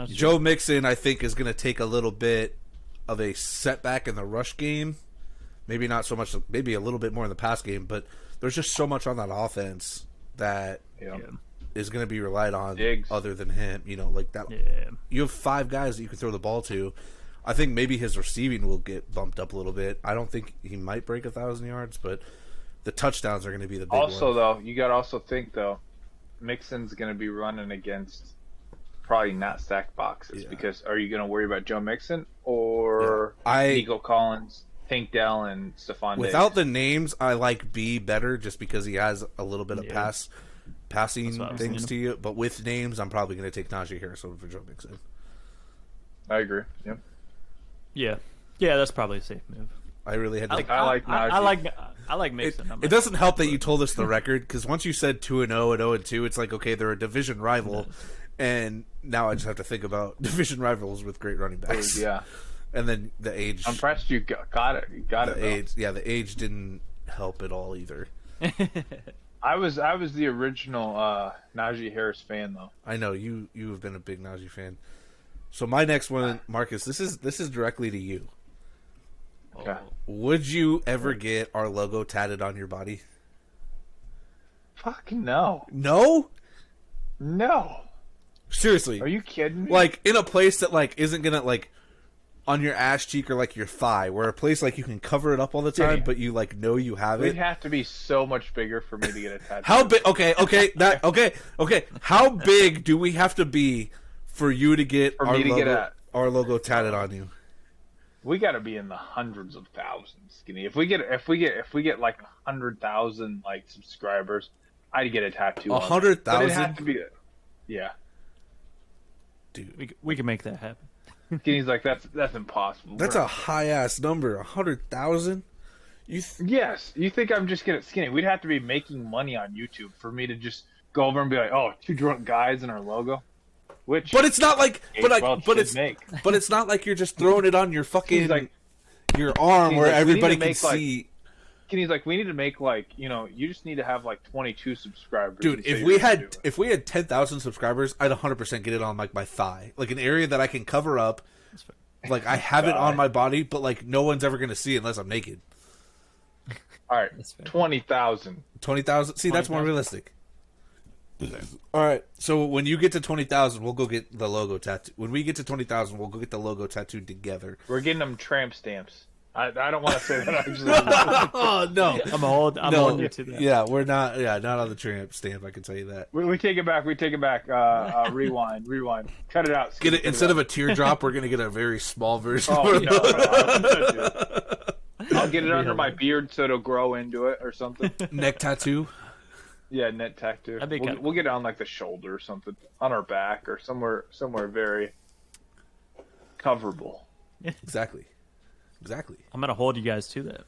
Joe Mixon, I think, is gonna take a little bit of a setback in the rush game. Maybe not so much, maybe a little bit more in the pass game, but there's just so much on that offense that is going to be relied on other than him. You know, like that. Yeah. You have 5 guys that you can throw the ball to. I think maybe his receiving will get bumped up a little bit. I don't think he might break 1,000 yards, but the touchdowns are going to be the big Also, one. though, you got to also think, though, Mixon's going to be running against probably not stacked boxes because are you going to worry about Joe Mixon or Nico Collins, Tank Dell, and Stephon Diggs? Without the names, I like B better just because he has a little bit of passing things to you. But with names, I'm probably going to take Najee Harris over Joe Mixon. I agree. Yep. Yeah, that's probably a safe move. I really had to I like Najee. I like Mixon. It doesn't help that you told us the record because once you said 2-0 and 0-2, it's like, okay, they're a division rival. And now I just have to think about division rivals with great running backs. Yeah. And then the age. I'm impressed you got it. You got it. Age, the age didn't help at all either. I was the original Najee Harris fan though. I know you have been a big Najee fan. So my next one, Marcus, this is directly to you. Okay. Would you ever get our logo tatted on your body? Fuck no. No? No. Seriously. Are you kidding me? Like in a place that like isn't gonna like on your ass cheek or like your thigh, where a place like you can cover it up all the time, but you like know you have It'd it. have to be so much bigger for me to get a tattoo. How big? Okay. How big do we have to be for you to get our logo tatted on you? We got to be in the hundreds of thousands, Skinny. If we get like 100,000 like subscribers, I'd get a tattoo. 100,000. It'd have to be. Yeah. Dude, we can make that happen. Skinny's like that's impossible. That's a high ass number. 100,000. Yes. You think I'm just gonna Skinny? We'd have to be making money on YouTube for me to just go over and be like, oh, 2 drunk guys in our logo. Which, but it's not like, but it's not like you're just throwing it on your fucking your arm where everybody can see. Skinny's like, we need to make like, you just need to have like 22 subscribers. Dude, if we had 10,000 subscribers, I'd 100% get it on like my thigh, like an area that I can cover up. Like I have it on my body, but like no one's ever gonna see it unless I'm naked. All right, 20,000. 20,000. See, that's more realistic. All right, so when you get to 20,000, we'll go get the logo tattoo. When we get to 20,000, we'll go get the logo tattooed together. We're getting them tramp stamps. I don't want to say that actually. Oh no, I'm holding you to that. Yeah, we're not. Yeah, not on the tramp stamp. I can tell you that. We take it back. Rewind. Cut it out. Get it instead of a teardrop. We're gonna get a very small version. Oh no, I'll get it under my beard so it'll grow into it or something. Neck tattoo. Yeah, neck tattoo. We'll get it on like the shoulder or something, on our back or somewhere very coverable. Exactly. I'm gonna hold you guys to that.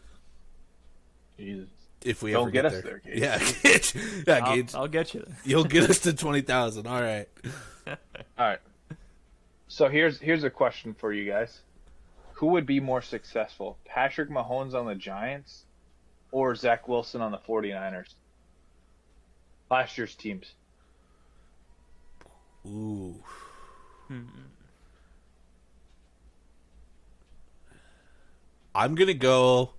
Jesus. If we don't ever get us there. there, Gage. Yeah, Gage. I'll get you there. You'll get us to 20,000. All right. All right. So here's a question for you guys: who would be more successful, Patrick Mahomes on the Giants or Zach Wilson on the 49ers? Last year's teams. Ooh. I'm gonna go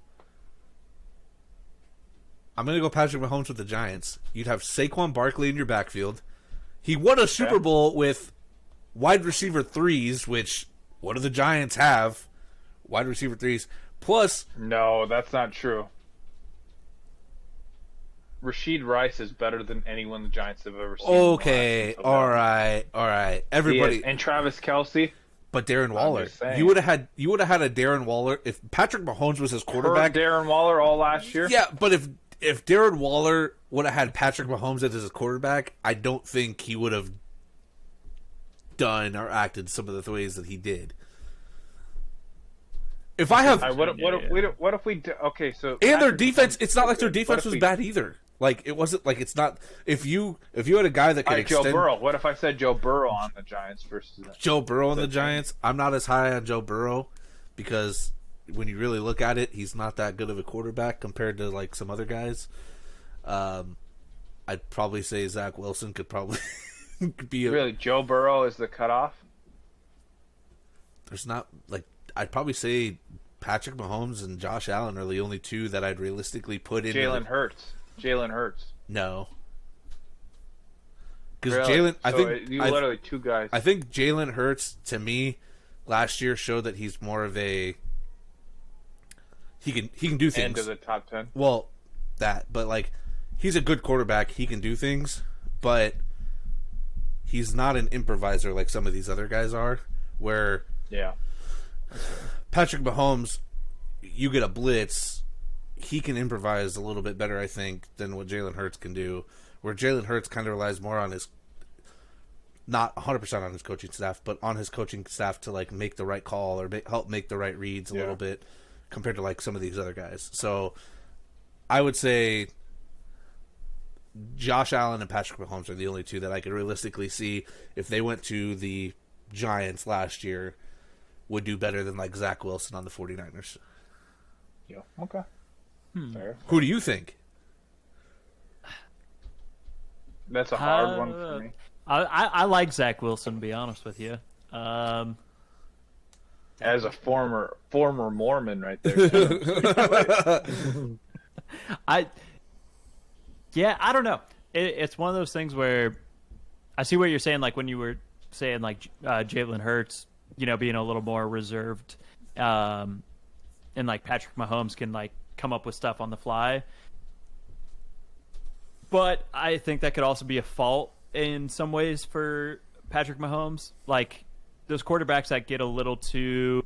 Patrick Mahomes with the Giants. You'd have Saquon Barkley in your backfield. He won a Super Bowl with wide receiver threes, which what do the Giants have? Wide receiver threes. Plus, no, that's not true. Rashid Rice is better than anyone the Giants have ever seen. Okay, all right. Everybody and Travis Kelce. But Darren Waller, you would have had a Darren Waller if Patrick Mahomes was his quarterback. Darren Waller all last year. Yeah, but if Darren Waller would have had Patrick Mahomes as his quarterback, I don't think he would have done or acted some of the ways that he did. If I have What if we okay? So and their Patrick defense, Mahomes it's not like their good. defense What if was we- bad either. Like it wasn't like it's not. If you had a guy that could All right, Joe extend Burrow. What if I said Joe Burrow on the Giants versus Joe Burrow and the Giants, I'm not as high on Joe Burrow because when you really look at it, he's not that good of a quarterback compared to like some other guys. I'd probably say Zach Wilson could probably be a, really Joe Burrow is the cutoff? there's not like I'd probably say Patrick Mahomes and Josh Allen are the only two that I'd realistically put in. Jalen Hurts. No, because Really? Jalen, I So think you literally two guys. I think Jalen Hurts to me last year showed that he's more of a he can do things. End of the top 10. Well, but like he's a good quarterback. He can do things, but he's not an improviser like some of these other guys are. Where Yeah. Patrick Mahomes, you get a blitz, he can improvise a little bit better, I think, than what Jalen Hurts can do. Where Jalen Hurts kind of relies more on his, not 100% on his coaching staff, but on his coaching staff to like make the right call or help make the right reads a little bit compared to like some of these other guys. So I would say Josh Allen and Patrick Mahomes are the only two that I could realistically see if they went to the Giants last year would do better than like Zach Wilson on the 49ers. Yeah. Okay. Fair. Who do you think? That's a hard one for me. I like Zach Wilson, to be honest with you. As a former Mormon right there. I don't know. It's one of those things where I see what you're saying. Like when you were saying like Jalen Hurts, being a little more reserved, and like Patrick Mahomes can like come up with stuff on the fly. But I think that could also be a fault in some ways for Patrick Mahomes. Like those quarterbacks that get a little too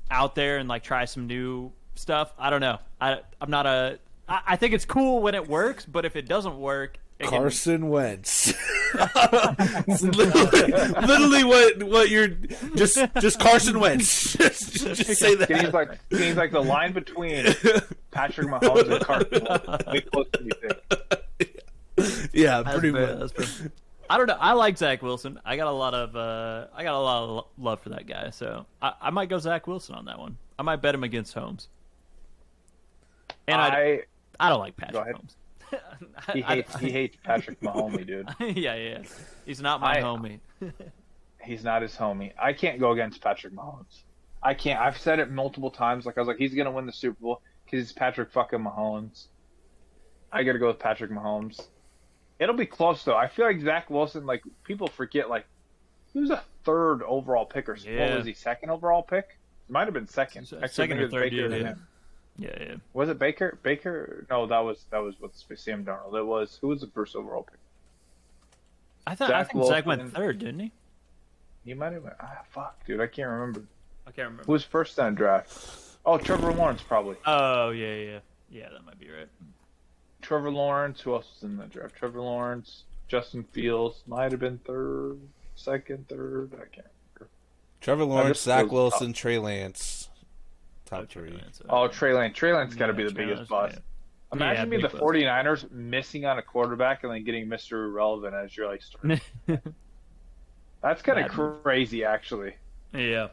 out there and like try some new stuff. I don't know. I think it's cool when it works, but if it doesn't work, Carson Wentz. It's literally what you're just Carson Wentz. just say that. He's like the line between Patrick Mahomes and Carson Wentz. Way closer than you think. Yeah, pretty much. I don't know. I like Zach Wilson. I got a lot of love for that guy, so I might go Zach Wilson on that one. I might bet him against Holmes. And I don't like Patrick Mahomes. He hates Patrick Mahomes, dude. Yeah. He's not my homie. He's not his homie. I can't go against Patrick Mahomes. I can't. I've said it multiple times. Like I was like, he's gonna win the Super Bowl because it's Patrick fucking Mahomes. I gotta go with Patrick Mahomes. It'll be close though. I feel like Zach Wilson. Like people forget. Like he was a third overall pick, or what was he? Second overall pick? Might have been second. Actually, second or third year. Yeah. Was it Baker? No, that was with Sam Darnold. It was who was the first overall pick? I think Zach went third, didn't he? He might have went. Fuck, dude, I can't remember. Who was first on draft? Oh, Trevor Lawrence probably. Oh yeah, that might be right. Trevor Lawrence. Who else was in that draft? Trevor Lawrence, Justin Fields might have been second, third. I can't remember. Trevor Lawrence, Zach Wilson, Trey Lance. Top three. Oh, Trey Lance. Trey Lance got to be the biggest bust. Yeah. Imagine being the 49ers missing on a quarterback and then getting Mr. Irrelevant as your like starter. That's kind of crazy, actually. Yeah.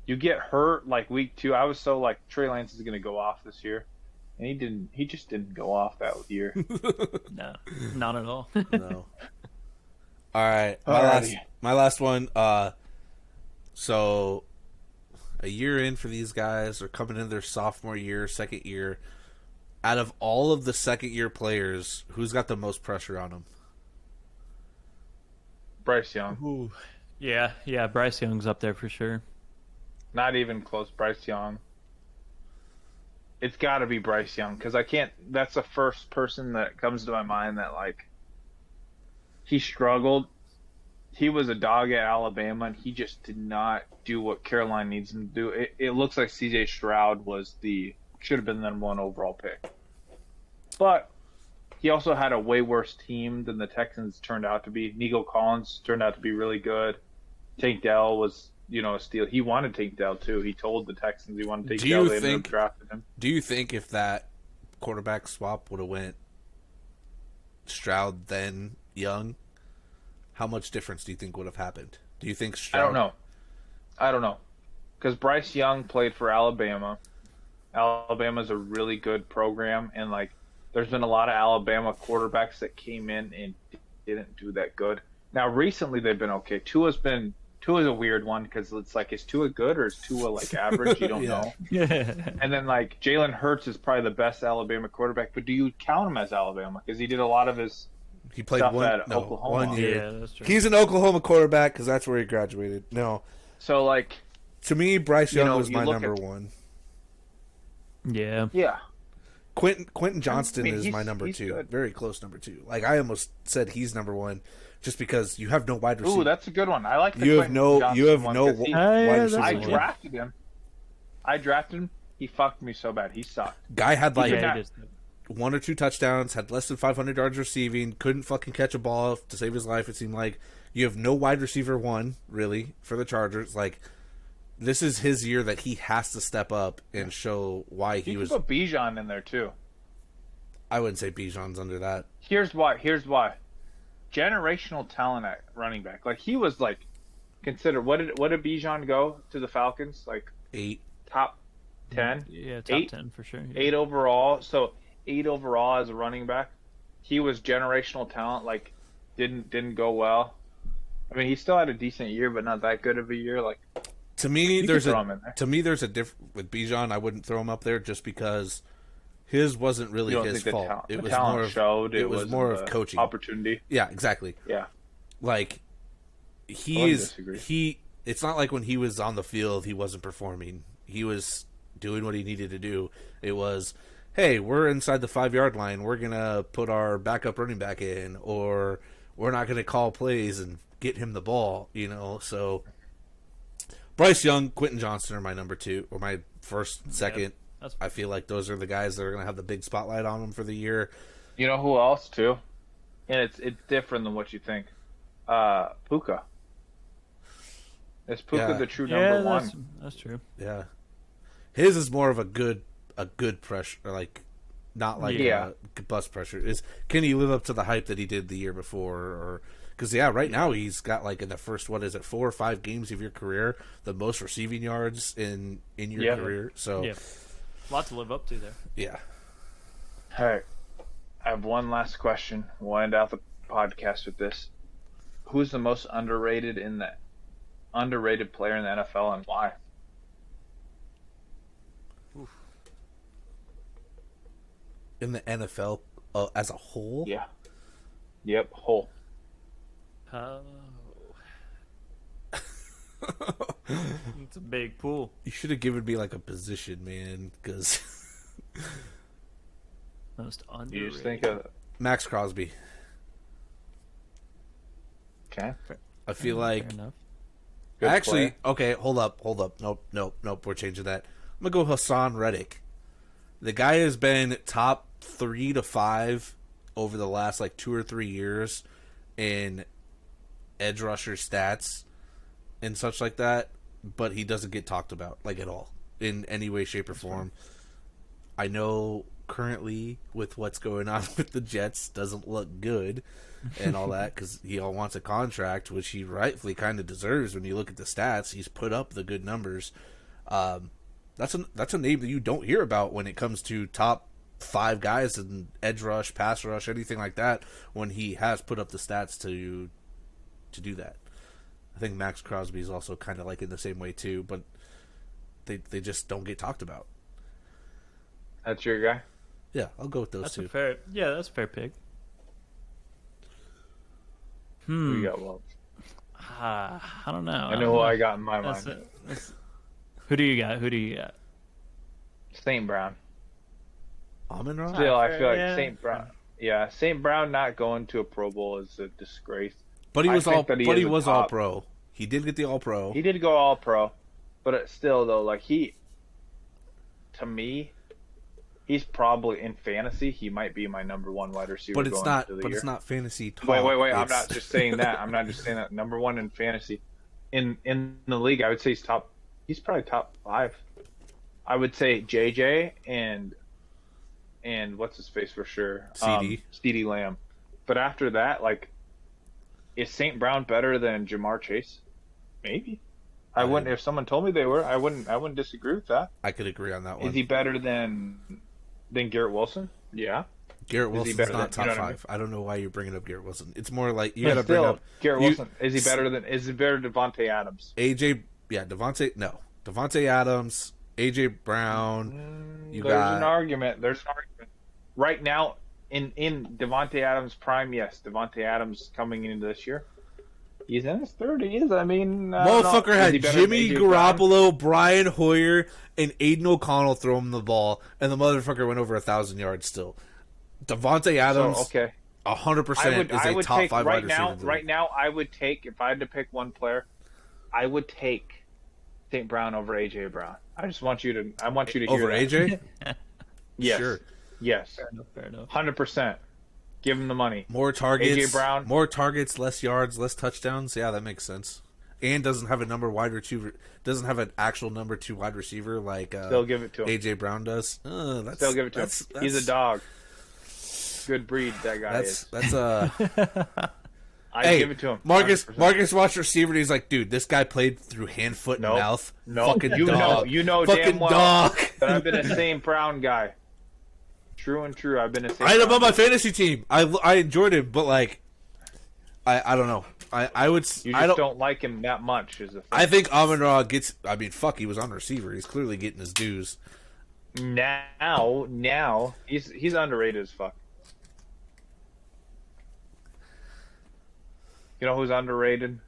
You get hurt like week 2. I was so like Trey Lance is going to go off this year, and he didn't. He just didn't go off that year. No, not at all. No. All right, my last one. So a year in for these guys, are coming into their sophomore year, second year. Out of all of the second-year players, who's got the most pressure on them? Bryce Young. Ooh. Yeah, Bryce Young's up there for sure. Not even close, Bryce Young. It's got to be Bryce Young because I can't. That's the first person that comes to my mind that like he struggled. He was a dog at Alabama, and he just did not do what Carolina needs him to do. It looks like C.J. Stroud should have been the #1 overall pick. But he also had a way worse team than the Texans turned out to be. Nico Collins turned out to be really good. Tank Dell was a steal. He wanted Tank Dell too. He told the Texans he wanted Tank Do Dell. you They ended think- up drafting him. Do you think if that quarterback swap would have went Stroud then Young, how much difference do you think would have happened? Do you think Stroud? I don't know. Because Bryce Young played for Alabama. Alabama's a really good program, and like, there's been a lot of Alabama quarterbacks that came in and didn't do that good. Now, recently they've been okay. Tua's a weird one because it's like, is Tua good or is Tua like average? You don't Yeah. know. Yeah. And then like Jalen Hurts is probably the best Alabama quarterback, but do you count him as Alabama? Because he did a lot of his He played stuff one, at Oklahoma. one year. Yeah, that's true. He's an Oklahoma quarterback because that's where he graduated. No, So like, to me, Bryce You Young know, was you my look number at- one. Yeah. yeah, Quentin Johnston is he's- my number he's 2, good. very close number 2. Like I almost said, he's number 1, just because you have no wide receiver. ooh, that's a good one. I like the You have Quentin no- Johnson you have one no 'cause wide yeah, receiver. I that's- drafted him. He fucked me so bad. He sucked. Guy had like Yeah, it is. 1 or 2 touchdowns, had less than 500 yards receiving, couldn't fucking catch a ball to save his life. It seemed like you have no wide receiver one really for the Chargers. Like this is his year that he has to step up and show why he You was. can put Bijan in there too. I wouldn't say Bijan's under that. Here's why. Generational talent at running back. Like he was like considered. What did Bijan go to the Falcons? Like 8. top 10, Yeah, top 8? 10 for sure. Yeah. 8 overall. So 8 overall as a running back. He was generational talent. Like didn't go well. I mean, he still had a decent year, but not that good of a year. Like To me, you there's could throw him in there. there's a difference with Bijan. I wouldn't throw him up there just because his wasn't really You don't his think fault. the It was talent more of showed. it was wasn't more of the coaching. opportunity. Yeah, exactly. Yeah. Like I he wouldn't is disagree. he. It's not like when he was on the field he wasn't performing. He was doing what he needed to do. It was, hey, we're inside the 5-yard line. We're gonna put our backup running back in, or we're not gonna call plays and get him the ball. So Bryce Young, Quentin Johnston are my number 2, or my first, second. That's I feel like those are the guys that are gonna have the big spotlight on them for the year. You know who else too? And it's different than what you think. Puka. Is Puka Yeah. the true yeah, number one? that's true. Yeah, his is more of a good pressure, like not like Yeah. a bust pressure. Can he live up to the hype that he did the year before? Or because right now he's got like in the first 4 or 5 games of your career the most receiving yards in your Yeah. career. So Yeah. Lot to live up to there. yeah. All right. I have one last question. We'll end out the podcast with this. Who's the most underrated player in the NFL and why? In the NFL as a whole, Yeah. Yep. Whole. Oh. It's a big pool. you should have given me like a position, man, because Most You underrated. just think of. Max Crosby. Okay. I feel Fair like enough. Good actually, player. okay, hold up. Nope, we're changing that. I'm gonna go Hassan Reddick. The guy has been top 3 to 5 over the last like 2 or 3 years in edge rusher stats and such like that, but he doesn't get talked about like at all in any way, shape, or form. I know currently with what's going on with the Jets doesn't look good and all that because he all wants a contract, which he rightfully kind of deserves. When you look at the stats, he's put up the good numbers. That's a name that you don't hear about when it comes to top 5 guys in edge rush, pass rush, anything like that. When he has put up the stats to do that, I think Max Crosby is also kind of like in the same way too, but they just don't get talked about. That's your guy? Yeah, I'll go with those That's two. that's a fair pick. Who you got, Walt? I don't know. I know who I got in my That's mind. it. Who do you got? St. Brown. Amon Ra? Still, I feel like Yeah. St. Brown. Yeah, St. Brown not going to a Pro Bowl is a disgrace. But he I was think that he is a all top- pro. He did get the all pro. He did go all pro, but still though, like to me, he's probably in fantasy. He might be my number 1 wide receiver. But it's going into the year. it's not fantasy talk. Wait. I'm It's- not just saying that. I'm not just saying that. Number 1 in fantasy. in the league. I would say he's probably top 5. I would say JJ and what's his face for sure, CeeDee Lamb. But after that, like, is St. Brown better than Jamar Chase? Maybe. I wouldn't. If someone told me they were, I wouldn't disagree with that. I could agree on that one. Is he better than Garrett Wilson? Yeah. Garrett Wilson's not top 5. I don't know why you're bringing up Garrett Wilson. It's more like you got to bring up Garrett Wilson. Is he better than Devontae Adams? Devontae Adams, AJ Brown. There's an argument. Right now, in Devontae Adams' prime, yes, Devontae Adams coming into this year, he's in his 30s. I mean, motherfucker had Jimmy Garoppolo, Brian Hoyer, and Aiden O'Connell throw him the ball, and the motherfucker went over 1,000 yards still. Devontae Adams, 100% is a top 5 wide receiver. Right now, I would take, if I had to pick one player, I would take St. Brown over AJ Brown. I want you to hear over that. AJ. Yes. Sure. Yes. Fair enough. 100%. Give him the money. More targets. AJ Brown. More targets, less yards, less touchdowns. Yeah, that makes sense. And doesn't have doesn't have an actual number 2 wide receiver like Still give it to him. AJ Brown does. Still give it to him. He's a dog. Good breed that guy is. I give it to him. 100%. Marcus watched receiver and he's like, dude, this guy played through hand, foot, and mouth. No, fucking dog. You know fucking damn well dog. that I've been a St. Brown guy. True and true. I've been a St. I had him Brown on my fantasy team. I enjoyed him, but like, I don't know. I would. You just don't like him that much. Is the thing. I think Amon-Ra gets. I mean, fuck, he was on receiver. He's clearly getting his dues. Now he's underrated as fuck. You know who's underrated?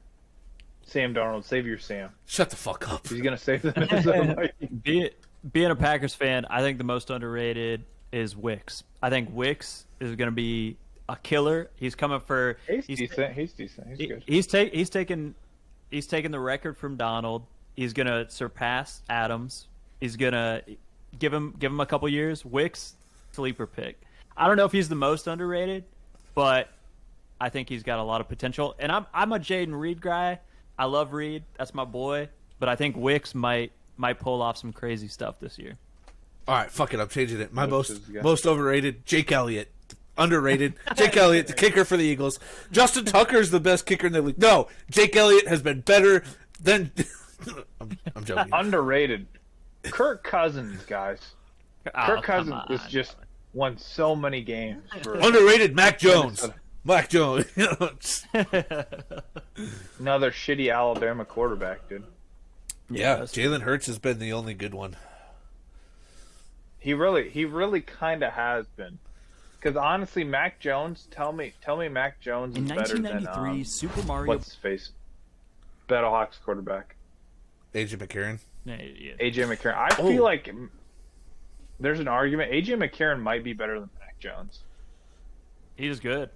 Sam Darnold. Save your Sam. Shut the fuck up. He's gonna save the Minnesota Vikings. Being a Packers fan, I think the most underrated is Wicks. I think Wicks is going to be a killer. He's coming for. He's decent. He's good. He's taking the record from Donald. He's going to surpass Adams. He's going to give him a couple years. Wicks, sleeper pick. I don't know if he's the most underrated, but I think he's got a lot of potential. And I'm a Jaden Reed guy. I love Reed. That's my boy. But I think Wicks might pull off some crazy stuff this year. All right, fuck it. I'm changing it. My most overrated, Jake Elliott. Underrated, Jake Elliott, the kicker for the Eagles. Justin Tucker is the best kicker in the league. No, Jake Elliott has been better than. I'm joking. Underrated. Kirk Cousins, guys. Kirk Cousins has just won so many games. Underrated, Mac Jones. Mac Jones. Another shitty Alabama quarterback, dude. Yeah, Jalen Hurts has been the only good one. He really kind of has been. Because honestly, Mac Jones, tell me Mac Jones is better than 1993 Super Mario. What's his face? Battlehawks quarterback. AJ McCarron. Yeah. AJ McCarron. I feel like there's an argument. AJ McCarron might be better than Mac Jones. He's good.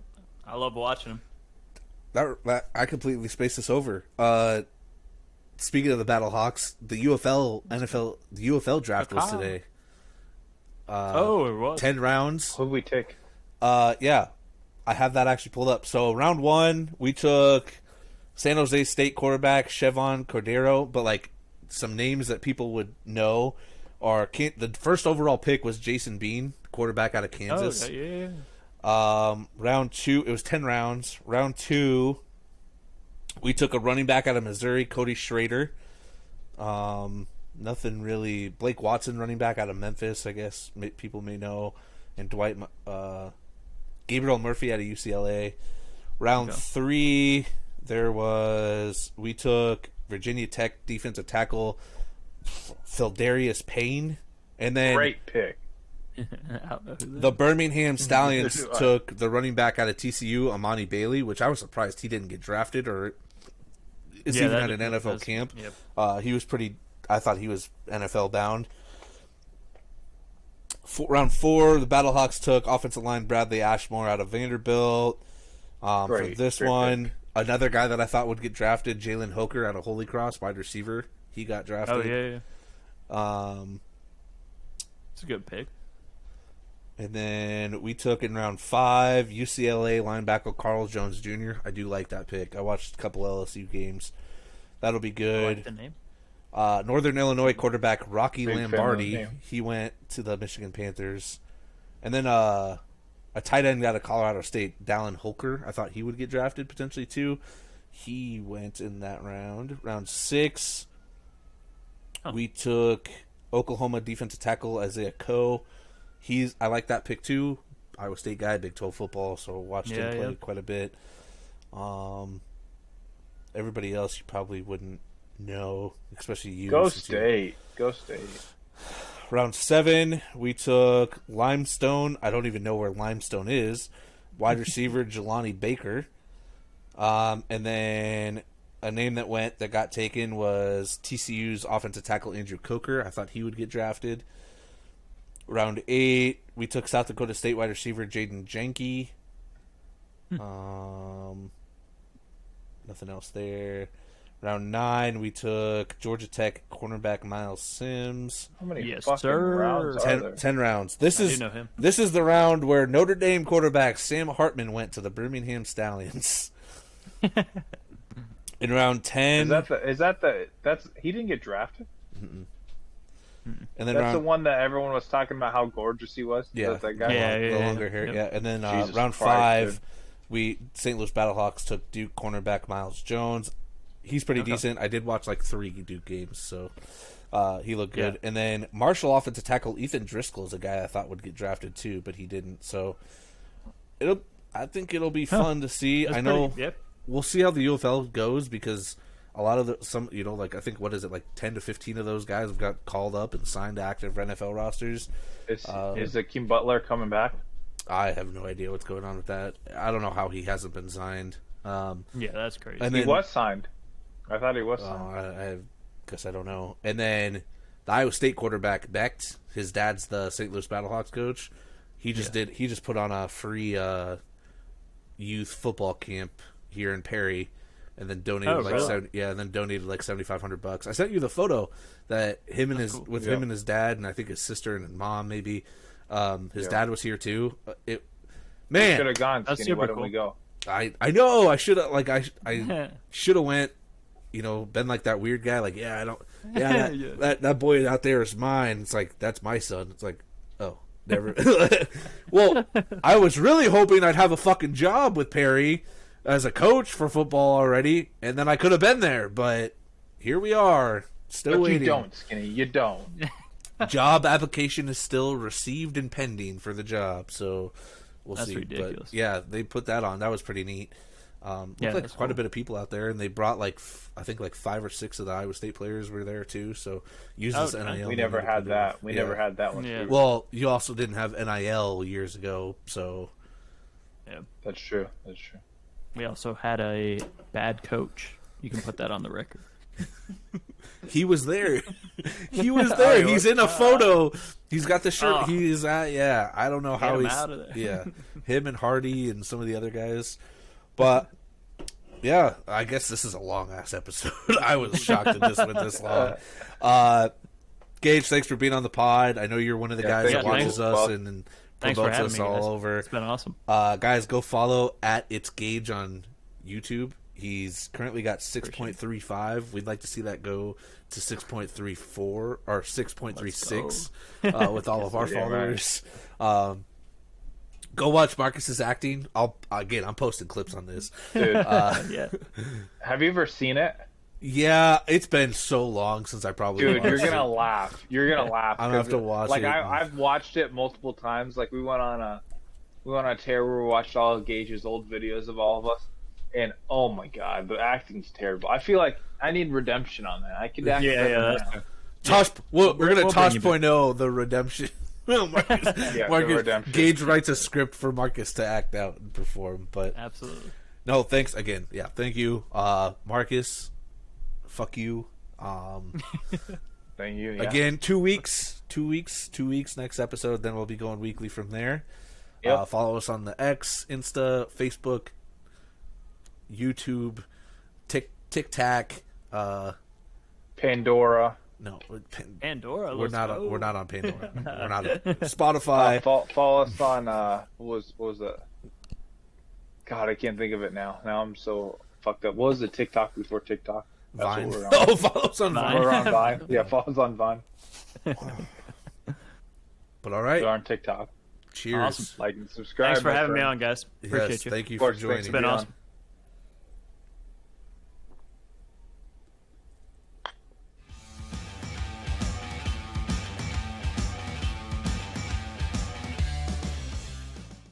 I love watching him. That I completely spaced this over. Speaking of the Battlehawks, the UFL draft was today. It was 10 rounds. Who did we take? Yeah, I have that actually pulled up. So round 1, we took San Jose State quarterback Chevon Cordero, but like some names that people would know are the first overall pick was Jason Bean, quarterback out of Kansas. Oh, yeah. Round 2, it was 10 rounds. Round 2, we took a running back out of Missouri, Cody Schrader. Nothing really. Blake Watson, running back out of Memphis, I guess people may know, and Gabriel Murphy out of UCLA. Round 3, we took Virginia Tech defensive tackle Phildarius Payne, and then great pick. The Birmingham Stallions took the running back out of TCU, Amani Bailey, which I was surprised he didn't get drafted or is even at an NFL camp. Yep. He was pretty. I thought he was NFL bound. Round 4, the Battlehawks took offensive line Bradley Ashmore out of Vanderbilt. For this one, pick. Another guy that I thought would get drafted, Jalen Hoker out of Holy Cross, wide receiver. He got drafted. Oh, yeah. It's a good pick. And then we took in round 5, UCLA linebacker Carl Jones Jr. I do like that pick. I watched a couple LSU games. That'll be I good. like the name. Northern Illinois quarterback Rocky Big fan of Lombardi. the name. He went to the Michigan Panthers. And then a tight end out of Colorado State, Dallin Holker. I thought he would get drafted potentially too. He went in that round. Round 6. Oh. We took Oklahoma defensive tackle Isaiah Coe. I like that pick too. Iowa State guy, Big 12 football, so watched him play quite a bit. Everybody else you probably wouldn't know, especially you. Go State. Go State. Round 7, we took Limestone. I don't even know where Limestone is. Wide receiver Jelani Baker. And then a name that got taken was TCU's offensive tackle Andrew Coker. I thought he would get drafted. Round 8, we took South Dakota State wide receiver Jaden Jenke. Nothing else there. Round 9, we took Georgia Tech cornerback Miles Sims. How many Yes, fucking sir. rounds are there? 10 rounds. I do know him. This is the round where Notre Dame quarterback Sam Hartman went to the Birmingham Stallions. In round 10, That's he didn't get drafted? and then That's the one that everyone was talking about how gorgeous he was? Yeah, That guy? Yeah. longer hair. Yep. Yeah, and then Jesus round Christ, 5, St. Louis Battlehawks took Duke cornerback Miles Jones. He's pretty decent. I did watch like 3 Duke games, so he looked good. Yeah. And then Marshall offensive tackle Ethan Driscoll is a guy I thought would get drafted too, but he didn't. So I think it'll be fun to see. That's I know pretty- we'll see how the UFL goes because a lot of I think what is it, like 10 to 15 of those guys have got called up and signed to active NFL rosters. Is Akeem Butler coming back? I have no idea what's going on with that. I don't know how he hasn't been signed. Yeah, that's crazy. And He then, was signed. I thought he was signed. I guess I don't know. And then the Iowa State quarterback Becht, his dad's the St. Louis Battlehawks coach. He just put on a free youth football camp here in Perry, and then donated donated like $7,500. I sent you the photo that him and his dad and I think his sister and mom maybe. His dad was here too. Should have gone. That's Skinny. Why super don't we go? I know I should have I should have went. Been like that weird guy. Like that boy out there is mine. It's like that's my son. It's like oh never. Well, I was really hoping I'd have a fucking job with Perry as a coach for football already, and then I could have been there. But here we are, still But waiting. you don't, Skinny. You don't. Job application is still received and pending for the job, so we'll That's see. ridiculous. But yeah, they put that on. That was pretty neat. Looked like that's quite a cool. bit of people out there, and they brought I think 5 or 6 of the Iowa State players were there too. So use this okay. NIL. We never money to had put it that. off. We Yeah. never had that one. Yeah. Well, you also didn't have NIL years ago, so Yeah. That's true. That's true. We also had a bad coach. You can put that on the record. he was there. He was there. He's in a photo. He's got the shirt. Oh. He's at. Yeah, I don't know how him he's out of there. Yeah, him and Hardy and some of the other guys, but. Yeah, I guess this is a long ass episode. I was shocked that this went this long. Gage, thanks for being on the pod. I know you're one of the guys that thanks. watches us and Thanks for promotes having us me, all guys. over. It's been awesome. Guys, go follow at It's Gage on YouTube. He's currently got 6.35. We'd like to see that go to 6.34 or 6.36 with all of our followers. Go watch Marcus's acting. I'm posting clips on this. Dude, Yeah. have you ever seen it? Yeah, it's been so long since I probably Dude, watched you're gonna it. laugh. You're gonna laugh. I'm gonna have to watch like, it. I've watched it multiple times. Like we went on a tear where we watched all of Gage's old videos of all of us, and oh my god, the acting's terrible. I feel like I need redemption on that. I could act better that's now. Tosh. We're gonna we'll Tosh bring you back. 0 the redemption. Marcus, Yeah, the Marcus redemption. Gage writes a script for Marcus to act out and perform. But Absolutely. no, thanks again. Yeah, thank you, Marcus. Fuck you. Thank you. Yeah. Again, 2 weeks. 2 weeks. 2 weeks. Next episode. Then we'll be going weekly from there. Yep. Follow us on the X, Insta, Facebook, YouTube, TikTok. Pandora. No, Pandora. we're let's not. go. We're not on Pandora. We're not. Spotify. Follow us on what was that? God, I can't think of it now. Now I'm so fucked up. What was the TikTok before TikTok? That's Vine. what we're on. Oh, follow us on Vine. Vine. We're on Vine. Yeah, follow us on Vine. But all right, We're on TikTok. cheers. Awesome. Like and subscribe. Thanks for my having me friend. on, guys. Appreciate Yes, you. thank you Of for course, thanks joining. for It's been being awesome. on.